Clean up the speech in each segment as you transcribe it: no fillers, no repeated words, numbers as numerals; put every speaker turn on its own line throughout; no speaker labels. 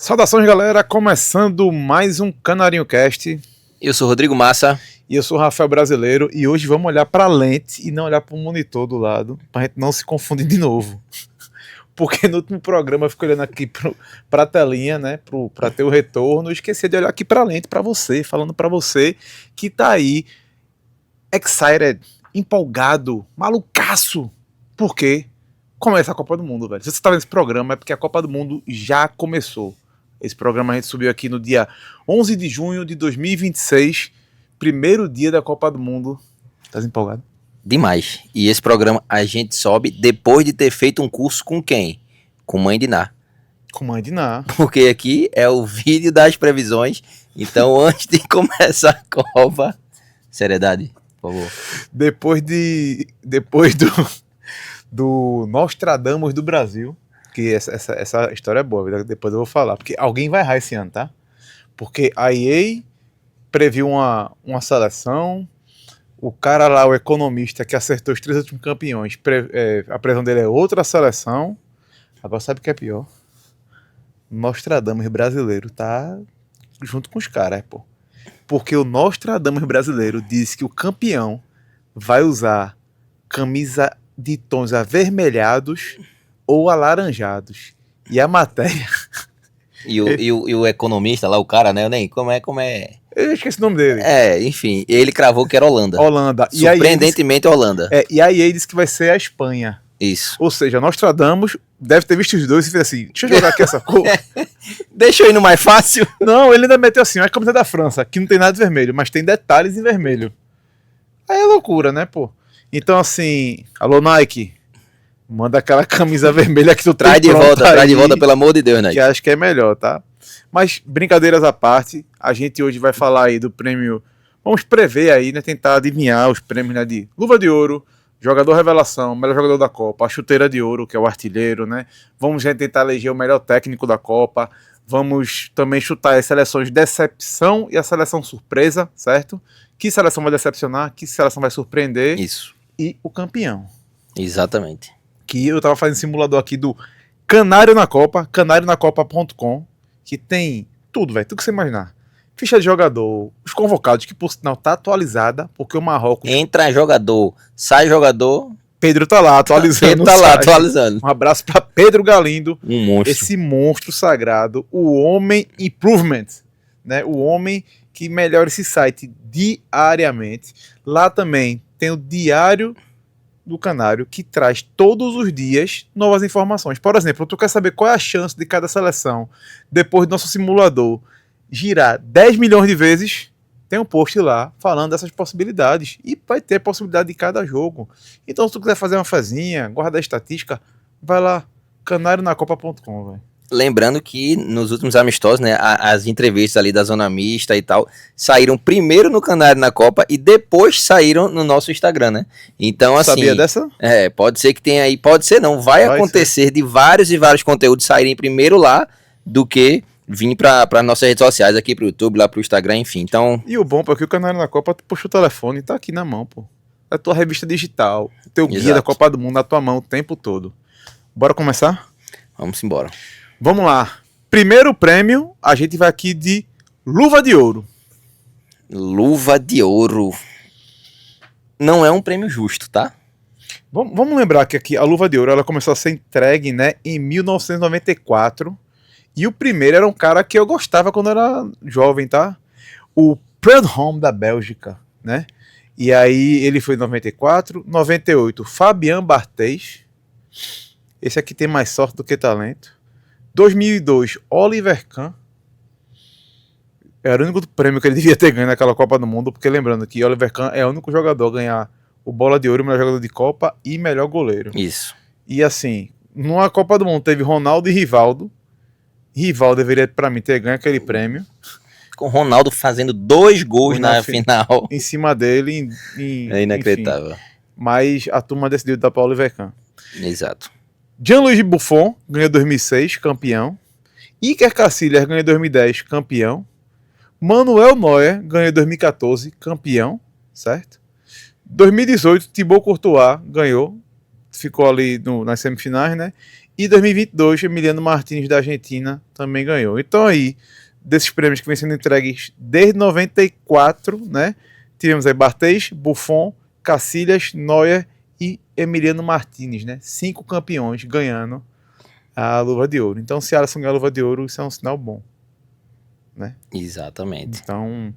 Saudações, galera, começando mais um Canarinho Cast.
Eu sou Rodrigo Massa.
E eu sou o Rafael Brasileiro. E hoje vamos olhar para a lente e não olhar para o monitor do lado, para a gente não se confundir de novo. Porque no último programa eu fiquei olhando aqui para a telinha, né, para ter o retorno, e esqueci de olhar aqui para a lente, para você, falando para você que tá aí excited, empolgado, malucaço. Por quê? Começa a Copa do Mundo, velho. Se você tá vendo esse programa é porque a Copa do Mundo já começou. Esse programa a gente subiu aqui no dia 11 de junho de 2026, primeiro dia da Copa do Mundo. Tá empolgado?
Demais. E esse programa a gente sobe depois de ter feito um curso com quem? Com Mãe de Ná.
Com Mãe de Ná.
Porque aqui é o vídeo das previsões. Então, antes de começar a Copa, seriedade, por favor.
Depois do Nostradamus do Brasil, que essa história é boa, depois eu vou falar, porque alguém vai errar esse ano, tá? Porque a EA previu uma seleção, o cara lá, o economista que acertou os 3 últimos campeões, a previsão dele é outra seleção. Agora sabe o que é pior? Nostradamus brasileiro tá junto com os caras, pô. Porque o Nostradamus brasileiro disse que o campeão vai usar camisa de tons avermelhados ou alaranjados. E a matéria...
E o economista lá, o cara, né? Como é?
Eu esqueci o nome dele.
Enfim, ele cravou que era Holanda. Surpreendentemente, Holanda.
E aí ele disse que vai ser a Espanha.
Isso.
Ou seja, Nostradamus deve ter visto os dois e fez assim, deixa eu jogar aqui essa cor.
Deixa eu ir no mais fácil.
Não, ele ainda meteu assim, a camisa da França, que não tem nada de vermelho, mas tem detalhes em vermelho. Aí é loucura, né, pô? Então assim, alô Nike, manda aquela camisa vermelha que tu
traz de volta, pelo amor de Deus, Nike.
Que acho que é melhor, tá? Mas brincadeiras à parte, a gente hoje vai falar aí do prêmio, vamos prever aí, né, tentar adivinhar os prêmios, né, de Luva de Ouro, Jogador Revelação, melhor jogador da Copa, a Chuteira de Ouro, que é o artilheiro, né? Vamos já tentar eleger o melhor técnico da Copa. Vamos também chutar as seleções de decepção e a seleção surpresa, certo? Que seleção vai decepcionar, que seleção vai surpreender.
Isso.
E o campeão.
Exatamente.
Que eu tava fazendo simulador aqui do Canário na Copa, canarionacopa.com, que tem tudo, velho, tudo que você imaginar. Ficha de jogador, os convocados, que por sinal tá atualizada, porque o Marrocos...
Entra jogador, sai jogador...
Pedro tá lá atualizando.
Pedro tá lá atualizando.
Um abraço para Pedro Galindo.
Um monstro.
Esse monstro sagrado, o Homem Improvement, né? O homem que melhora esse site diariamente. Lá também tem o Diário do Canário, que traz todos os dias novas informações. Por exemplo, tu quer saber qual é a chance de cada seleção, depois do nosso simulador girar 10 milhões de vezes, tem um post lá falando dessas possibilidades. E vai ter possibilidade de cada jogo. Então, se tu quiser fazer uma fezinha, guardar a estatística, vai lá, canarionacopa.com, velho.
Lembrando que nos últimos amistosos, né, as entrevistas ali da Zona Mista e tal, saíram primeiro no Canário na Copa e depois saíram no nosso Instagram, né? Então, assim...
Sabia dessa?
Pode ser que tenha aí, pode ser não, vai acontecer ser. De vários e vários conteúdos saírem primeiro lá do que vir para nossas redes sociais, aqui pro YouTube, lá pro Instagram, enfim, então...
E o bom, pô, é que o Canário na Copa, tu puxa o telefone e tá aqui na mão, pô. É a tua revista digital, teu guia da Copa do Mundo na tua mão o tempo todo. Bora começar?
Vamos embora.
Vamos lá. Primeiro prêmio, a gente vai aqui de Luva de Ouro.
Luva de Ouro. Não é um prêmio justo, tá?
Vamos lembrar que aqui a Luva de Ouro ela começou a ser entregue, né, em 1994. E o primeiro era um cara que eu gostava quando era jovem, tá? O Prud'homme da Bélgica, né? E aí ele foi em 94, 98, Fabien Barthez. Esse aqui tem mais sorte do que talento. 2002, Oliver Kahn. Era o único prêmio que ele devia ter ganho naquela Copa do Mundo, porque lembrando que Oliver Kahn é o único jogador a ganhar o Bola de Ouro, melhor jogador de Copa e melhor goleiro.
Isso.
E assim, numa Copa do Mundo teve Ronaldo e Rivaldo. Rivaldo deveria, pra mim, ter ganho aquele prêmio.
Com o Ronaldo fazendo 2 gols na final.
Em cima dele.
É inacreditável.
Enfim. Mas a turma decidiu dar pra Oliver Kahn.
Exato.
Gianluigi Buffon ganhou 2006, campeão. Iker Casillas ganhou 2010, campeão. Manuel Neuer ganhou 2014, campeão, certo? 2018, Thibaut Courtois ganhou, ficou ali nas semifinais, né? E 2022, Emiliano Martínez da Argentina também ganhou. Então aí, desses prêmios que vem sendo entregues desde 94, né? Tivemos aí Barthez, Buffon, Cacilhas, Neuer e Emiliano Martínez, né? 5 campeões ganhando a luva de ouro. Então, se Alisson ganhar a luva de ouro, isso é um sinal bom, né?
Exatamente.
Então,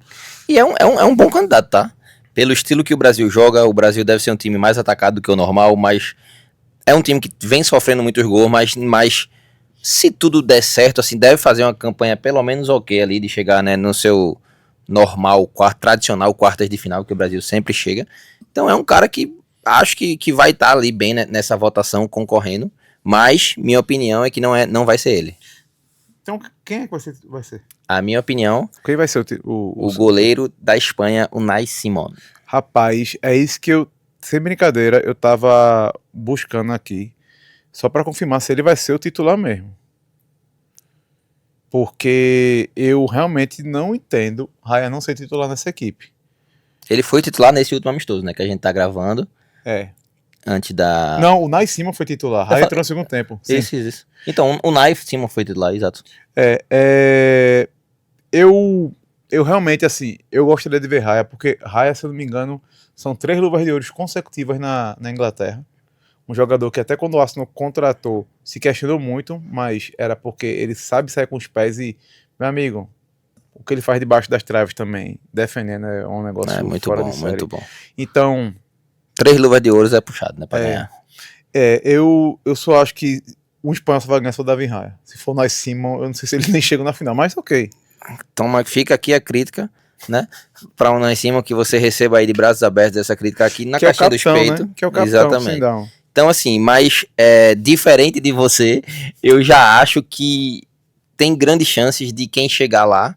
E é um bom candidato, tá? Pelo estilo que o Brasil joga, o Brasil deve ser um time mais atacado do que o normal, mas é um time que vem sofrendo muitos gols, mas se tudo der certo, assim, deve fazer uma campanha pelo menos ok ali, de chegar, né, no seu normal, tradicional quartas de final, que o Brasil sempre chega. Então é um cara que acho que vai estar ali bem, né, nessa votação, concorrendo, mas minha opinião é que não vai ser ele.
então quem é que vai ser?
A minha opinião,
Quem vai ser
o goleiro da Espanha, Unai Simón.
Rapaz, é isso que eu, sem brincadeira, eu tava buscando aqui, só para confirmar se ele vai ser o titular mesmo. Porque eu realmente não entendo Raya não ser titular nessa equipe.
Ele foi titular nesse último amistoso, né, que a gente tá gravando,
É.
antes da...
Não, o Unai Simon foi titular. Raya entrou no segundo tempo. Sim.
Isso. Então, o Unai Simón foi titular, exato.
Eu realmente, assim, eu gostaria de ver Raya, porque Raya, se eu não me engano, são 3 luvas de ouro consecutivas na Inglaterra. Um jogador que até quando o Arsenal contratou se questionou muito, mas era porque ele sabe sair com os pés e, meu amigo, o que ele faz debaixo das traves também, defendendo, é um negócio
Muito
fora
bom,
de série.
muito bom.
Então,
3 luvas de ouro é puxado, né, pra ganhar.
eu só acho que um espanhol só vai ganhar se for o David Raya. Se for nós Simon, eu não sei se ele nem chega na final, mas ok.
Então fica aqui a crítica, né, pra um Unai Simón, que você receba aí de braços abertos essa crítica aqui na
Que é o
caixinha do
capitão,
peito.
né? Que é o capitão,
exatamente.
sem dar um.
Então, assim, mas diferente de você, eu já acho que tem grandes chances de quem chegar lá,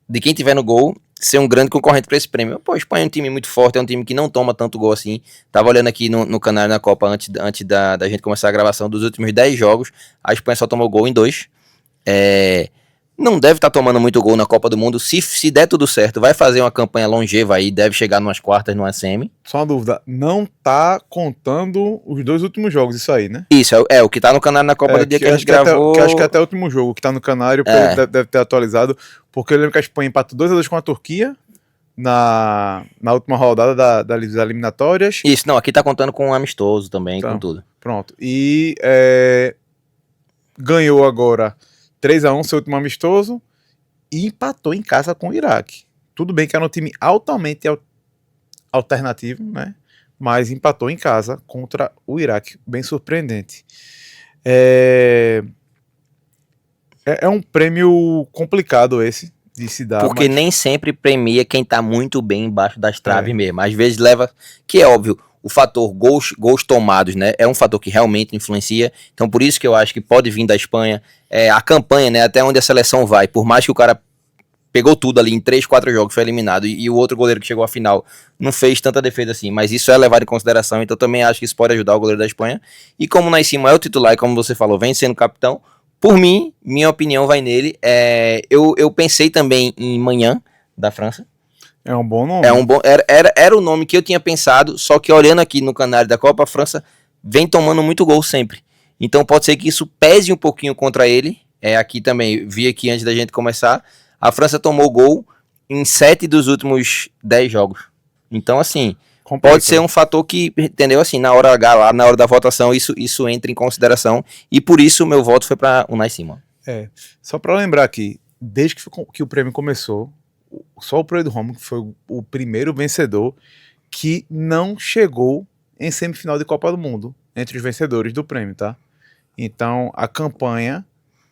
de quem tiver no gol, ser um grande concorrente para esse prêmio. Pô, a Espanha é um time muito forte, é um time que não toma tanto gol assim. Tava olhando aqui no Canário na Copa, antes da gente começar a gravação, dos últimos 10 jogos, a Espanha só tomou gol em 2. Não deve estar tomando muito gol na Copa do Mundo. Se der tudo certo, vai fazer uma campanha longeva aí, deve chegar numas quartas, numa semi.
Só uma dúvida, não tá contando os 2 últimos jogos, isso aí, né?
Isso, é o que tá no Canário na Copa do dia que a gente gravou.
Acho que até o último jogo que tá no Canário, deve ter atualizado, porque eu lembro que a Espanha empatou 2-2 com a Turquia na última rodada das eliminatórias.
Isso, não, aqui tá contando com um amistoso também,
Então,
com tudo.
Pronto. E ganhou agora 3-1 seu último amistoso e empatou em casa com o Iraque. Tudo bem que era um time altamente alternativo, né? Mas empatou em casa contra o Iraque. Bem surpreendente. É um prêmio complicado esse de se dar.
Porque nem sempre premia quem tá muito bem embaixo das traves mesmo. Às vezes leva, que é óbvio, o fator gols tomados, né? É um fator que realmente influencia. Então por isso que eu acho que pode vir da Espanha. A campanha, né? Até onde a seleção vai. Por mais que o cara pegou tudo ali em 3, 4 jogos, foi eliminado, e o outro goleiro que chegou à final não fez tanta defesa assim, mas isso é levado em consideração, então também acho que isso pode ajudar o goleiro da Espanha. E como o Unai Simón é o titular, e como você falou, vem sendo capitão, por mim, minha opinião vai nele. Eu pensei também em Manhã, da França.
É um bom nome.
Era o nome que eu tinha pensado, só que olhando aqui no canário da Copa, a França vem tomando muito gol sempre. Então pode ser que isso pese um pouquinho contra ele. Aqui também, vi aqui antes da gente começar, a França tomou gol em 7 dos últimos 10 jogos. Então, assim, pode ser um fator que, entendeu? Assim, na hora H, lá, na hora da votação, isso entra em consideração. E por isso o meu voto foi para o Unai Simón.
Só para lembrar aqui, desde que o prêmio começou, só o Pedro Romo que foi o primeiro vencedor que não chegou em semifinal de Copa do Mundo entre os vencedores do prêmio, tá? Então, a campanha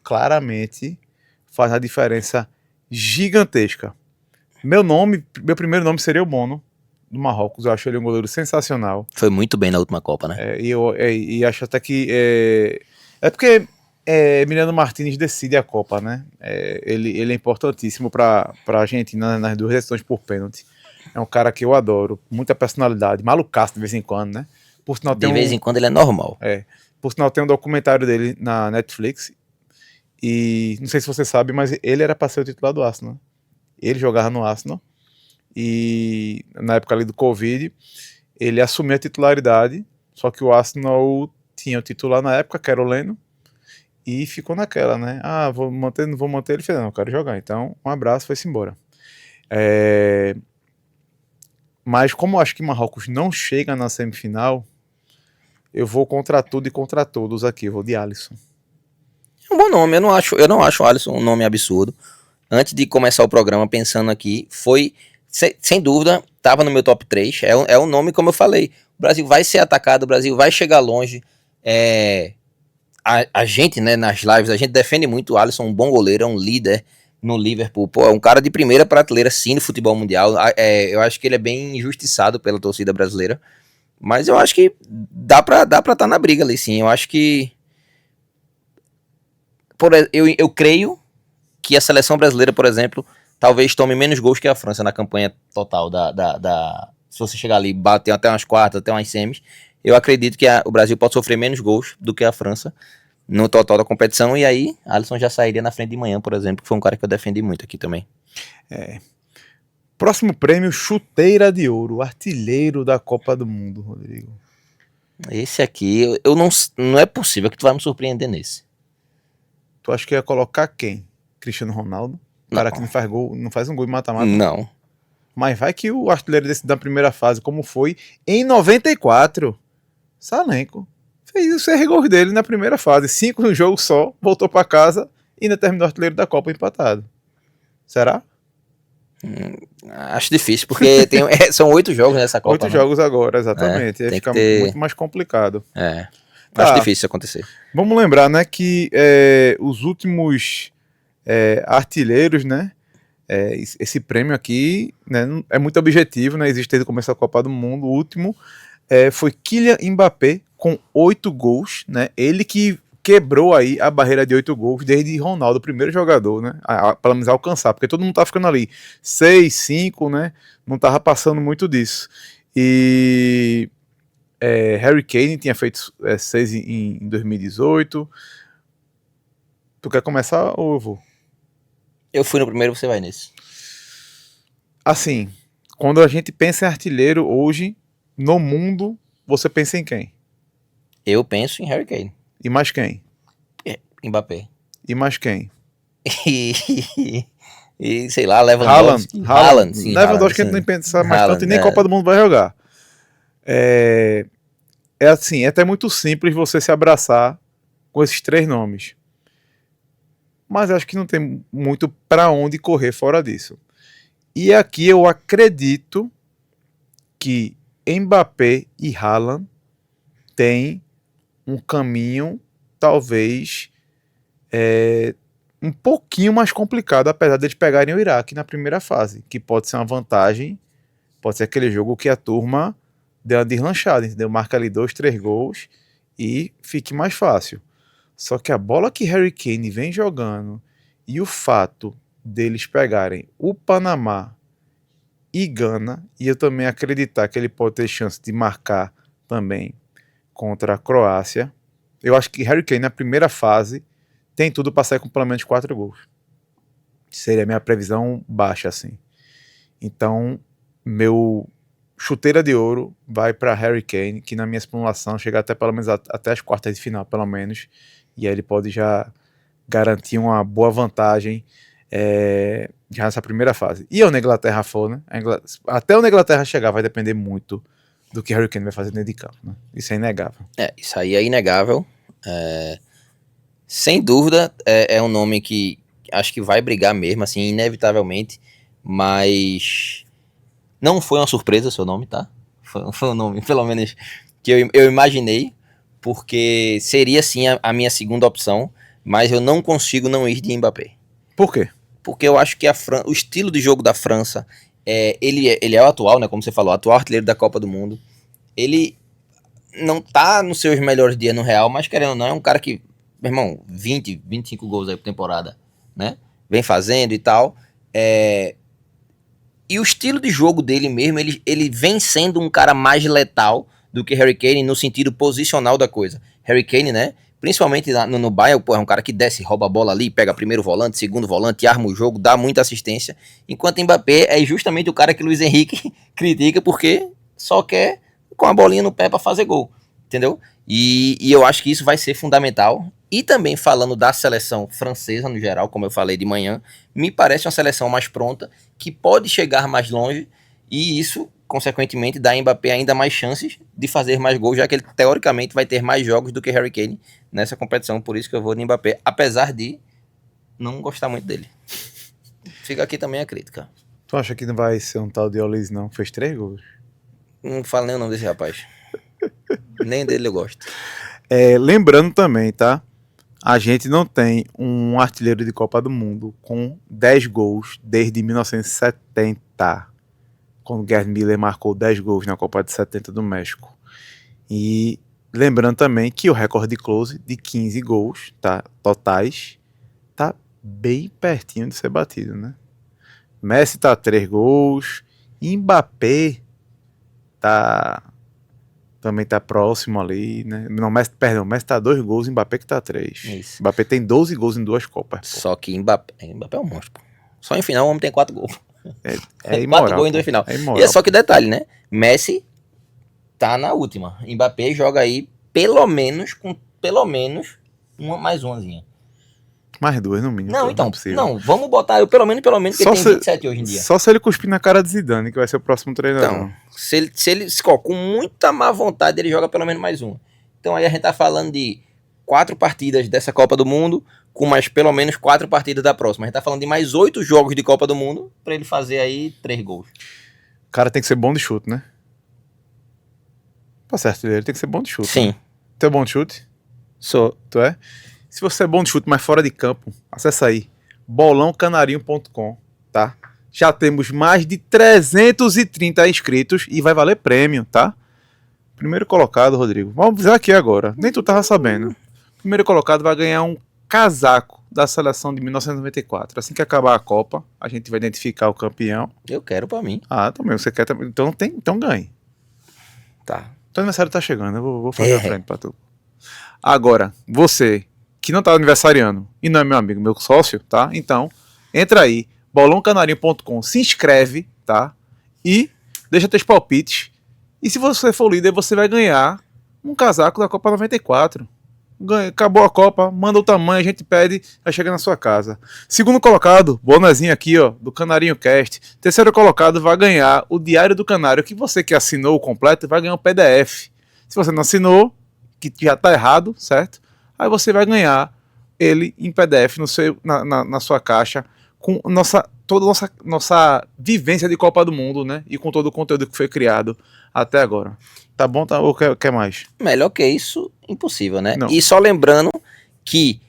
claramente faz a diferença gigantesca. Meu primeiro nome seria o Bono, do Marrocos. Eu acho ele um goleiro sensacional.
Foi muito bem na última Copa, né?
E acho até que... É porque Emiliano Martínez decide a Copa, né? Ele é importantíssimo para a Argentina nas 2 decisões por pênalti. É um cara que eu adoro, muita personalidade, malucaço de vez em quando, né? Por sinal,
de vez em quando ele é normal.
Por sinal, tem um documentário dele na Netflix. E não sei se você sabe, mas ele era para ser o titular do Arsenal. Ele jogava no Arsenal. E na época ali do Covid, ele assumiu a titularidade. Só que o Arsenal tinha o titular na época, que era o Leno. E ficou naquela, né? Ah, vou manter, não vou manter. Ele fez, não, eu quero jogar. Então, um abraço, foi-se embora. Mas como eu acho que Marrocos não chega na semifinal, eu vou contra tudo e contra todos aqui. Eu vou de Alisson.
É um bom nome, eu não acho o Alisson um nome absurdo. Antes de começar o programa, pensando aqui, foi, sem dúvida, estava no meu top 3. É um nome, como eu falei. O Brasil vai ser atacado, o Brasil vai chegar longe. A gente, né, nas lives, a gente defende muito o Alisson, um bom goleiro, é um líder no Liverpool. Pô, é um cara de primeira prateleira, sim, no futebol mundial. Eu acho que ele é bem injustiçado pela torcida brasileira. Mas eu acho que dá pra estar na briga ali, sim. Eu acho que. Eu creio que a seleção brasileira, por exemplo, talvez tome menos gols que a França na campanha total se você chegar ali e bater até umas quartas, até umas semis, eu acredito que o Brasil pode sofrer menos gols do que a França no total da competição, e aí Alisson já sairia na frente de manhã, por exemplo, que foi um cara que eu defendi muito aqui também.
Próximo prêmio, chuteira de ouro, artilheiro da Copa do Mundo, Rodrigo.
Esse aqui, não é possível que tu vai me surpreender nesse.
Tu acha que ia colocar quem? Cristiano Ronaldo? O cara que não faz gol, não faz um gol de mata-mata?
Não.
Mas vai que o artilheiro desse da primeira fase, como foi em 94, Salenco fez os 6 gols dele na primeira fase, 5 no jogo só, voltou para casa e ainda terminou o artilheiro da Copa empatado. Será?
Acho difícil, porque são 8 jogos nessa Copa.
8 jogos agora, exatamente. Aí fica muito mais complicado.
Acho difícil isso acontecer.
Vamos lembrar, né, que os últimos artilheiros, né, esse prêmio aqui, né, é muito objetivo, né, existe desde o começo da Copa do Mundo. O último foi Kylian Mbappé com 8 gols, né, ele que quebrou aí a barreira de 8 gols desde Ronaldo, o primeiro jogador, né, pelo menos alcançar, porque todo mundo tá ficando ali 6, 5, né, não tava passando muito disso. E Harry Kane tinha feito 6 em 2018. Tu quer começar ou eu vou?
Eu fui no primeiro, você vai nesse.
Assim, quando a gente pensa em artilheiro hoje, no mundo, você pensa em quem?
Eu penso em Harry Kane.
E mais quem?
Mbappé.
E mais quem?
E sei lá, Lewandowski.
Haaland, sim. Lewandowski a gente nem pensa mais tanto e nem Copa do Mundo vai jogar. Assim, é até muito simples você se abraçar com esses 3 nomes. Mas acho que não tem muito para onde correr fora disso. E aqui eu acredito que Mbappé e Haaland têm um caminho talvez um pouquinho mais complicado, apesar de eles pegarem o Iraque na primeira fase, que pode ser uma vantagem, pode ser aquele jogo que a turma deu uma deslanchada, entendeu? Marca ali 2, 3 gols e fique mais fácil. Só que a bola que Harry Kane vem jogando e o fato deles pegarem o Panamá e Gana, e eu também acreditar que ele pode ter chance de marcar também contra a Croácia, eu acho que Harry Kane na primeira fase tem tudo para sair com pelo menos 4 gols. Seria a minha previsão baixa, assim. Então, meu chuteira de ouro vai para Harry Kane, que na minha simulação chega até pelo menos até as quartas de final, pelo menos, e aí ele pode já garantir uma boa vantagem já nessa primeira fase. E onde a Inglaterra for, né? Até onde a Inglaterra chegar vai depender muito do que Harry Kane vai fazer dentro de campo, né? Isso é inegável.
Isso aí é inegável. Sem dúvida, é um nome que acho que vai brigar mesmo, assim, inevitavelmente, mas não foi uma surpresa o seu nome, tá? Foi um nome, pelo menos, que eu imaginei, porque seria, sim, a minha segunda opção, mas eu não consigo não ir de Mbappé.
Por quê?
Porque eu acho que o estilo de jogo da França, ele é o atual, né, como você falou, atual artilheiro da Copa do Mundo. Ele não tá nos seus melhores dias no Real, mas querendo ou não, é um cara que, meu irmão, 20, 25 gols aí por temporada, né? Vem fazendo e tal. E o estilo de jogo dele mesmo, ele vem sendo um cara mais letal do que Harry Kane no sentido posicional da coisa. Harry Kane, né? Principalmente no Bayern, é um cara que desce, rouba a bola ali, pega primeiro volante, segundo volante, arma o jogo, dá muita assistência. Enquanto Mbappé é justamente o cara que Luiz Henrique critica porque só quer com a bolinha no pé para fazer gol, entendeu? E eu acho que isso vai ser fundamental. E também falando da seleção francesa no geral, como eu falei de manhã, me parece uma seleção mais pronta, que pode chegar mais longe, e isso, consequentemente, dá a Mbappé ainda mais chances de fazer mais gols, já que ele, teoricamente, vai ter mais jogos do que Harry Kane nessa competição, por isso que eu vou de Mbappé, apesar de não gostar muito dele. Fica aqui também a crítica.
Tu acha que não vai ser um tal de Olis, não? Fez 3 gols.
Não falo nem o nome desse rapaz. Nem dele eu gosto.
Lembrando também, tá? A gente não tem um artilheiro de Copa do Mundo com 10 gols desde 1970, quando Gerd Müller marcou 10 gols na Copa de 70 do México. E lembrando também que o recorde de close de 15 gols, tá, totais, tá bem pertinho de ser batido, né? Messi tá 3 gols, Mbappé também tá próximo ali, né? Não, Messi tá 2 gols, Mbappé que tá 3.
Isso.
Mbappé tem 12 gols em 2 Copas. Pô.
Só que Mbappé é um monstro. Pô. Só em final o homem tem 4 gols.
É imoral.
4 gols em 2 final.
É imoral,
e é só que detalhe, né? Messi tá na última. Mbappé joga aí pelo menos uma mais umazinha.
Mais 2 no mínimo.
Não, então,
é
não, vamos botar eu pelo menos que
só
ele tem 27 hoje em dia.
Só se ele cuspir na cara de Zidane, que vai ser o próximo treinador.
Então, se ele com muita má vontade, ele joga pelo menos mais uma. Então aí a gente tá falando de 4 partidas dessa Copa do Mundo, com mais pelo menos 4 partidas da próxima. A gente tá falando de mais 8 jogos de Copa do Mundo, pra ele fazer aí 3 gols.
O cara tem que ser bom de chute, né? Tá certo, ele tem que ser bom de chute.
Sim.
Né? Tu é bom de chute?
Sou.
Tu é? Se você é bom de chute, mas fora de campo, acessa aí, bolãocanarinho.com, tá? Já temos mais de 330 inscritos e vai valer prêmio, tá? Primeiro colocado, Rodrigo. Vamos dizer aqui agora, nem tu tava sabendo. Primeiro colocado vai ganhar um casaco da seleção de 1994. Assim que acabar a Copa, a gente vai identificar o campeão.
Eu quero pra mim.
Ah, também, você quer também. Então ganhe.
Tá.
Teu aniversário tá chegando, eu vou fazer a frente pra tu. Agora, você que não tá aniversariando e não é meu amigo, meu sócio, tá? Então, entra aí, bolãocanarinho.com, se inscreve, tá? E deixa teus palpites. E se você for líder, você vai ganhar um casaco da Copa 94. Acabou a Copa, manda o tamanho, a gente pede, vai chegar na sua casa. Segundo colocado, bonezinho aqui, ó, do Canarinho Cast. Terceiro colocado vai ganhar o Diário do Canário, que você que assinou o completo vai ganhar um PDF. Se você não assinou, que já tá errado, certo? Aí você vai ganhar ele em PDF na sua caixa, com toda a nossa vivência de Copa do Mundo, né? E com todo o conteúdo que foi criado até agora. Tá bom? Tá, ou quer mais?
Melhor que isso, impossível, né?
Não.
E só lembrando que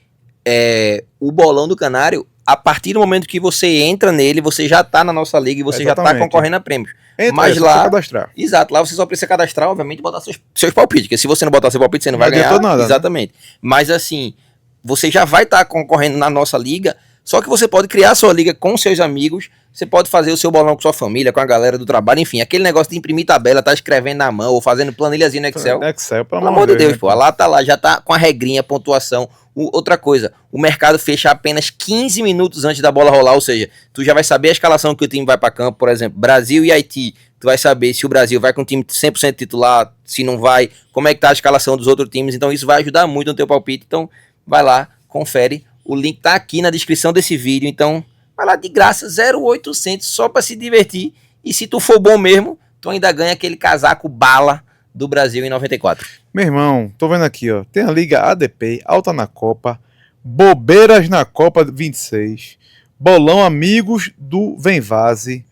o Bolão do Canário, a partir do momento que você entra nele, você já tá na nossa liga e você já tá concorrendo a prêmios. Mas lá,
cadastrar.
Exato, lá você só precisa cadastrar, obviamente, e botar seus palpites, porque se você não botar seu palpite, você não vai ganhar.
Nada,
exatamente. Né? Mas assim, você já vai estar concorrendo na nossa liga, só que você pode criar a sua liga com seus amigos, você pode fazer o seu bolão com sua família, com a galera do trabalho, enfim, aquele negócio de imprimir tabela, tá escrevendo na mão ou fazendo planilhazinha no Excel.
Pelo
amor de Deus, pô, lá tá lá, já tá com a regrinha, pontuação. Outra coisa, o mercado fecha apenas 15 minutos antes da bola rolar, ou seja, tu já vai saber a escalação que o time vai para campo, por exemplo, Brasil e Haiti, tu vai saber se o Brasil vai com o time 100% titular, se não vai, como é que tá a escalação dos outros times, então isso vai ajudar muito no teu palpite, então vai lá, confere, o link tá aqui na descrição desse vídeo, então vai lá de graça, 0,800, só para se divertir, e se tu for bom mesmo, tu ainda ganha aquele casaco bala do Brasil em 94.
Meu irmão, tô vendo aqui, ó. Tem a Liga ADP, Alta na Copa, Bobeiras na Copa 26, Bolão Amigos do Vem Vaze,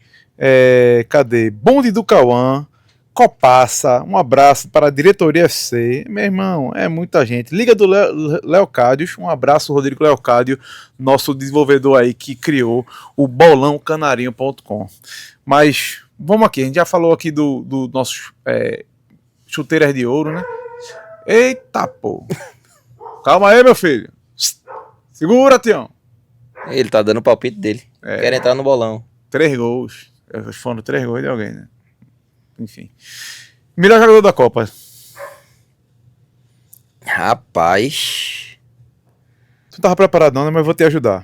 cadê? Bonde do Cauã, Copaça, um abraço para a Diretoria FC. Meu irmão, é muita gente. Liga do Leocádios, um abraço, Rodrigo Leocádio, nosso desenvolvedor aí que criou o bolãocanarinho.com. Mas, vamos aqui, a gente já falou aqui do nossos chuteiras de ouro, né? Eita, pô. Calma aí, meu filho. Segura, Tião.
Ele tá dando o palpite dele. Quer entrar no bolão.
3 gols. Foram 3 gols de alguém, né? Enfim. Melhor jogador da Copa.
Rapaz.
Tu tava preparado não, né? Mas eu vou te ajudar.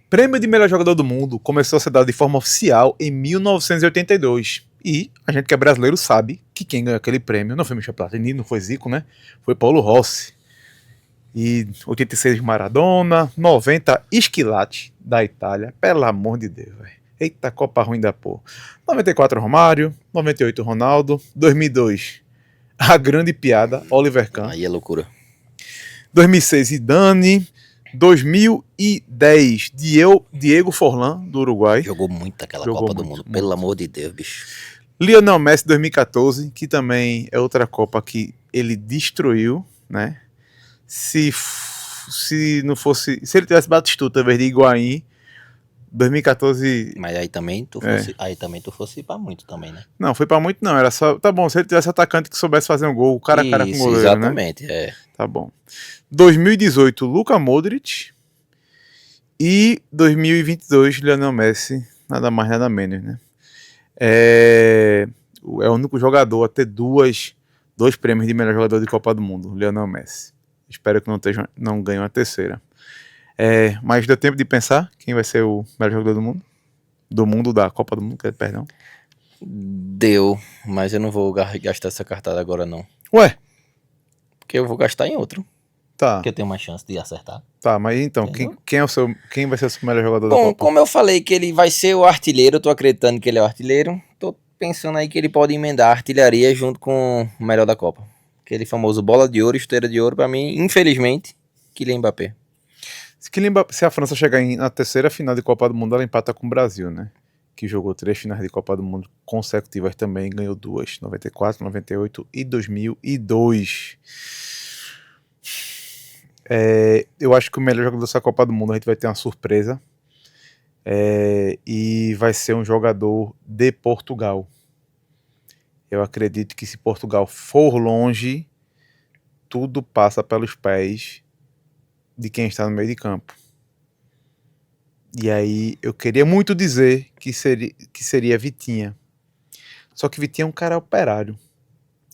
Prêmio de melhor jogador do mundo começou a ser dado de forma oficial em 1982. E a gente que é brasileiro sabe que quem ganhou aquele prêmio não foi Michel Platini, não foi Zico, né? Foi Paulo Rossi. E 86 Maradona, 90 Esquilate da Itália, pelo amor de Deus, velho. Eita, Copa ruim da porra. 94 Romário, 98 Ronaldo, 2002 a grande piada, Oliver Kahn.
Aí é loucura.
2006 Zidane, 2010 Diego Forlán, do Uruguai.
Jogou muito aquela
Jogou
Copa do
muito,
Mundo,
muito.
pelo amor de Deus, bicho.
Lionel Messi 2014, que também é outra Copa que ele destruiu, né? Se não fosse, se ele tivesse Batistuta em vez de Higuaín, 2014.
Mas aí também tu fosse pra muito também, né?
Não, foi pra muito não, era só, tá bom, se ele tivesse atacante que soubesse fazer um gol, cara a cara com o goleiro,
exatamente,
né?
é.
Tá bom. 2018 Luka Modric e 2022 Lionel Messi, nada mais nada menos, né? É o único jogador a ter dois prêmios de melhor jogador de Copa do Mundo, Lionel Messi. Espero que não ganhe uma terceira. Mas deu tempo de pensar quem vai ser o melhor jogador do mundo? Do mundo, da Copa do Mundo, perdão.
Deu, mas eu não vou gastar essa cartada agora não.
Ué?
Porque eu vou gastar em outro.
Tá.
Porque eu tenho mais chance de acertar.
Tá, mas então, quem vai ser o seu melhor jogador da
Bom,
Copa?
como eu falei que ele vai ser o artilheiro, eu tô acreditando que ele é o artilheiro, tô pensando aí que ele pode emendar a artilharia junto com o melhor da Copa. Aquele famoso bola de ouro, esteira de ouro, pra mim, infelizmente, Kylian Mbappé.
Se a França chegar na terceira final de Copa do Mundo, ela empata com o Brasil, né? Que jogou 3 finais de Copa do Mundo consecutivas também, ganhou 2, 94, 98 e 2002. Eu acho que o melhor jogador dessa Copa do Mundo a gente vai ter uma surpresa. E vai ser um jogador de Portugal. Eu acredito que se Portugal for longe, tudo passa pelos pés de quem está no meio de campo. E aí eu queria muito dizer que seria Vitinha. Só que Vitinha é um cara operário.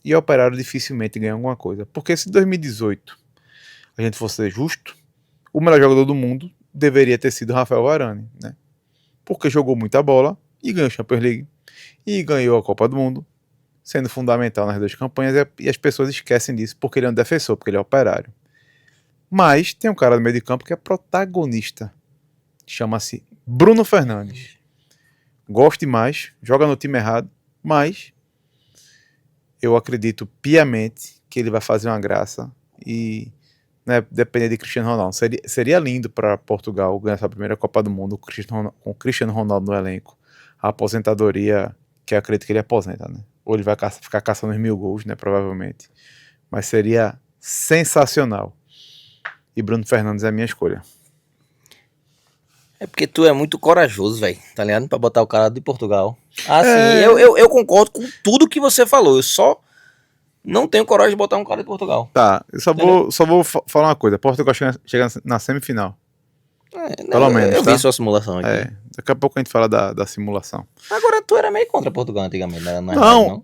E operário dificilmente ganha alguma coisa. Porque se em 2018 a gente fosse justo, o melhor jogador do mundo deveria ter sido Rafael Varane, né? Porque jogou muita bola e ganhou a Champions League e ganhou a Copa do Mundo, sendo fundamental nas 2 campanhas, e as pessoas esquecem disso porque ele é um defensor, porque ele é operário. Mas tem um cara no meio de campo que é protagonista, chama-se Bruno Fernandes. Gosto demais, joga no time errado, mas eu acredito piamente que ele vai fazer uma graça e, né, depender de Cristiano Ronaldo. Seria lindo para Portugal ganhar essa primeira Copa do Mundo com o Cristiano Ronaldo no elenco. A aposentadoria, que eu acredito que ele aposenta, né? Ou ele vai ficar caçando os 1000 gols, né? Provavelmente. Mas seria sensacional. E Bruno Fernandes é a minha escolha.
É porque tu é muito corajoso, velho, tá ligado? Pra botar o cara de Portugal. Assim, eu concordo com tudo que você falou. Eu só não tenho coragem de botar um cara de Portugal.
Tá, eu só vou falar uma coisa. Portugal chega na semifinal. Pelo menos,
eu
tá?
vi sua simulação aqui.
Daqui a pouco a gente fala da simulação.
Agora tu era meio contra Portugal antigamente, né?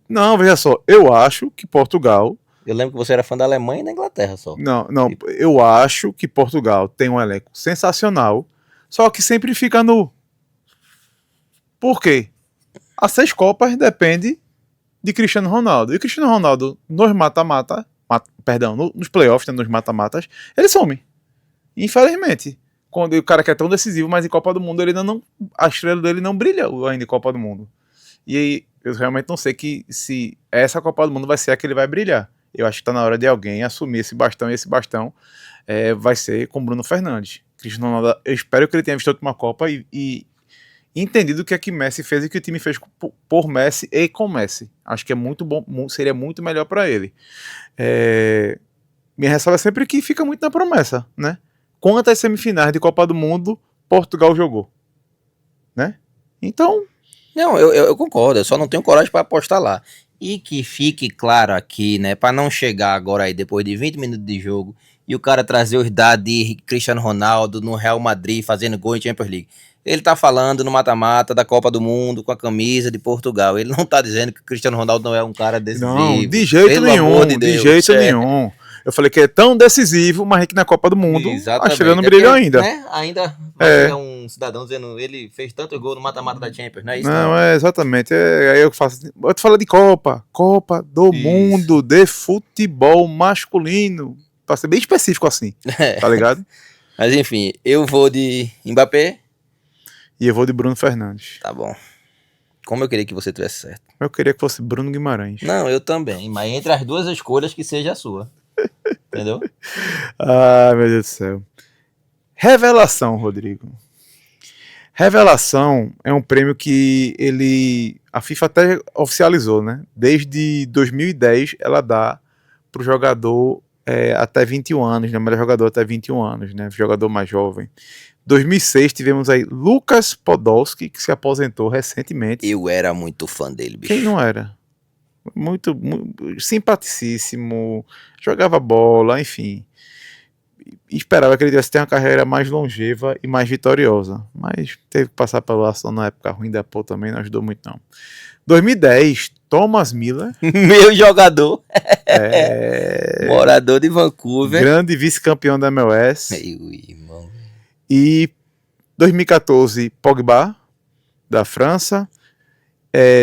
Não, veja só. Eu acho que Portugal...
Eu lembro que você era fã da Alemanha e da Inglaterra só.
Não, eu acho que Portugal tem um elenco sensacional, só que sempre fica no... Por quê? As 6 Copas depende de Cristiano Ronaldo. E Cristiano Ronaldo nos nos playoffs, né, nos mata-matas, ele some. Infelizmente. Quando o cara que é tão decisivo, mas em Copa do Mundo a estrela dele não brilha ainda em Copa do Mundo. E aí, eu realmente não sei se essa Copa do Mundo vai ser a que ele vai brilhar. Eu acho que está na hora de alguém assumir esse bastão, e esse bastão vai ser com Bruno Fernandes. Cristiano Ronaldo, eu espero que ele tenha visto a última Copa e entendido o que é que Messi fez e o que o time fez por Messi e com Messi. Acho que é muito bom, seria muito melhor para ele. Minha ressalva é sempre que fica muito na promessa, né? Quantas semifinais de Copa do Mundo Portugal jogou, né? Então...
Não, eu concordo, eu só não tenho coragem para apostar lá. E que fique claro aqui, né, para não chegar agora aí, depois de 20 minutos de jogo, e o cara trazer os dados de Cristiano Ronaldo no Real Madrid, fazendo gol em Champions League. Ele tá falando no mata-mata da Copa do Mundo com a camisa de Portugal. Ele não tá dizendo que o Cristiano Ronaldo não é um cara decisivo.
Não, de jeito nenhum, de jeito nenhum. Eu falei que é tão decisivo, mas que na Copa do Mundo a estrela não brilhou ainda.
Né? Ainda vai ter um cidadão dizendo ele fez tanto gol no mata-mata da Champions, não é isso?
Não, exatamente. Aí eu faço. Eu te falo de Copa do Mundo de futebol masculino. pra ser bem específico assim, tá ligado?
Mas enfim, eu vou de Mbappé.
E eu vou de Bruno Fernandes.
Tá bom. Como eu queria que você tivesse certo.
Eu queria que fosse Bruno Guimarães.
Não, eu também. Mas entre as duas escolhas, que seja a sua. Entendeu?
Ai, meu Deus do céu. Revelação, Rodrigo. Revelação é um prêmio que a FIFA até oficializou, né? Desde 2010 ela dá pro jogador até 21 anos, né? Melhor jogador até 21 anos, né? Jogador mais jovem. 2006 tivemos aí Lucas Podolski, que se aposentou recentemente.
Eu era muito fã dele, bicho.
Quem não era? Muito simpaticíssimo, jogava bola, enfim. Esperava que ele tivesse ter uma carreira mais longeva e mais vitoriosa, mas teve que passar pelo Arsenal na época ruim da Pô também, não ajudou muito não. 2010, Thomas Miller,
Meu jogador, morador de Vancouver.
grande vice-campeão da MLS.
Meu irmão.
E 2014, Pogba, da França.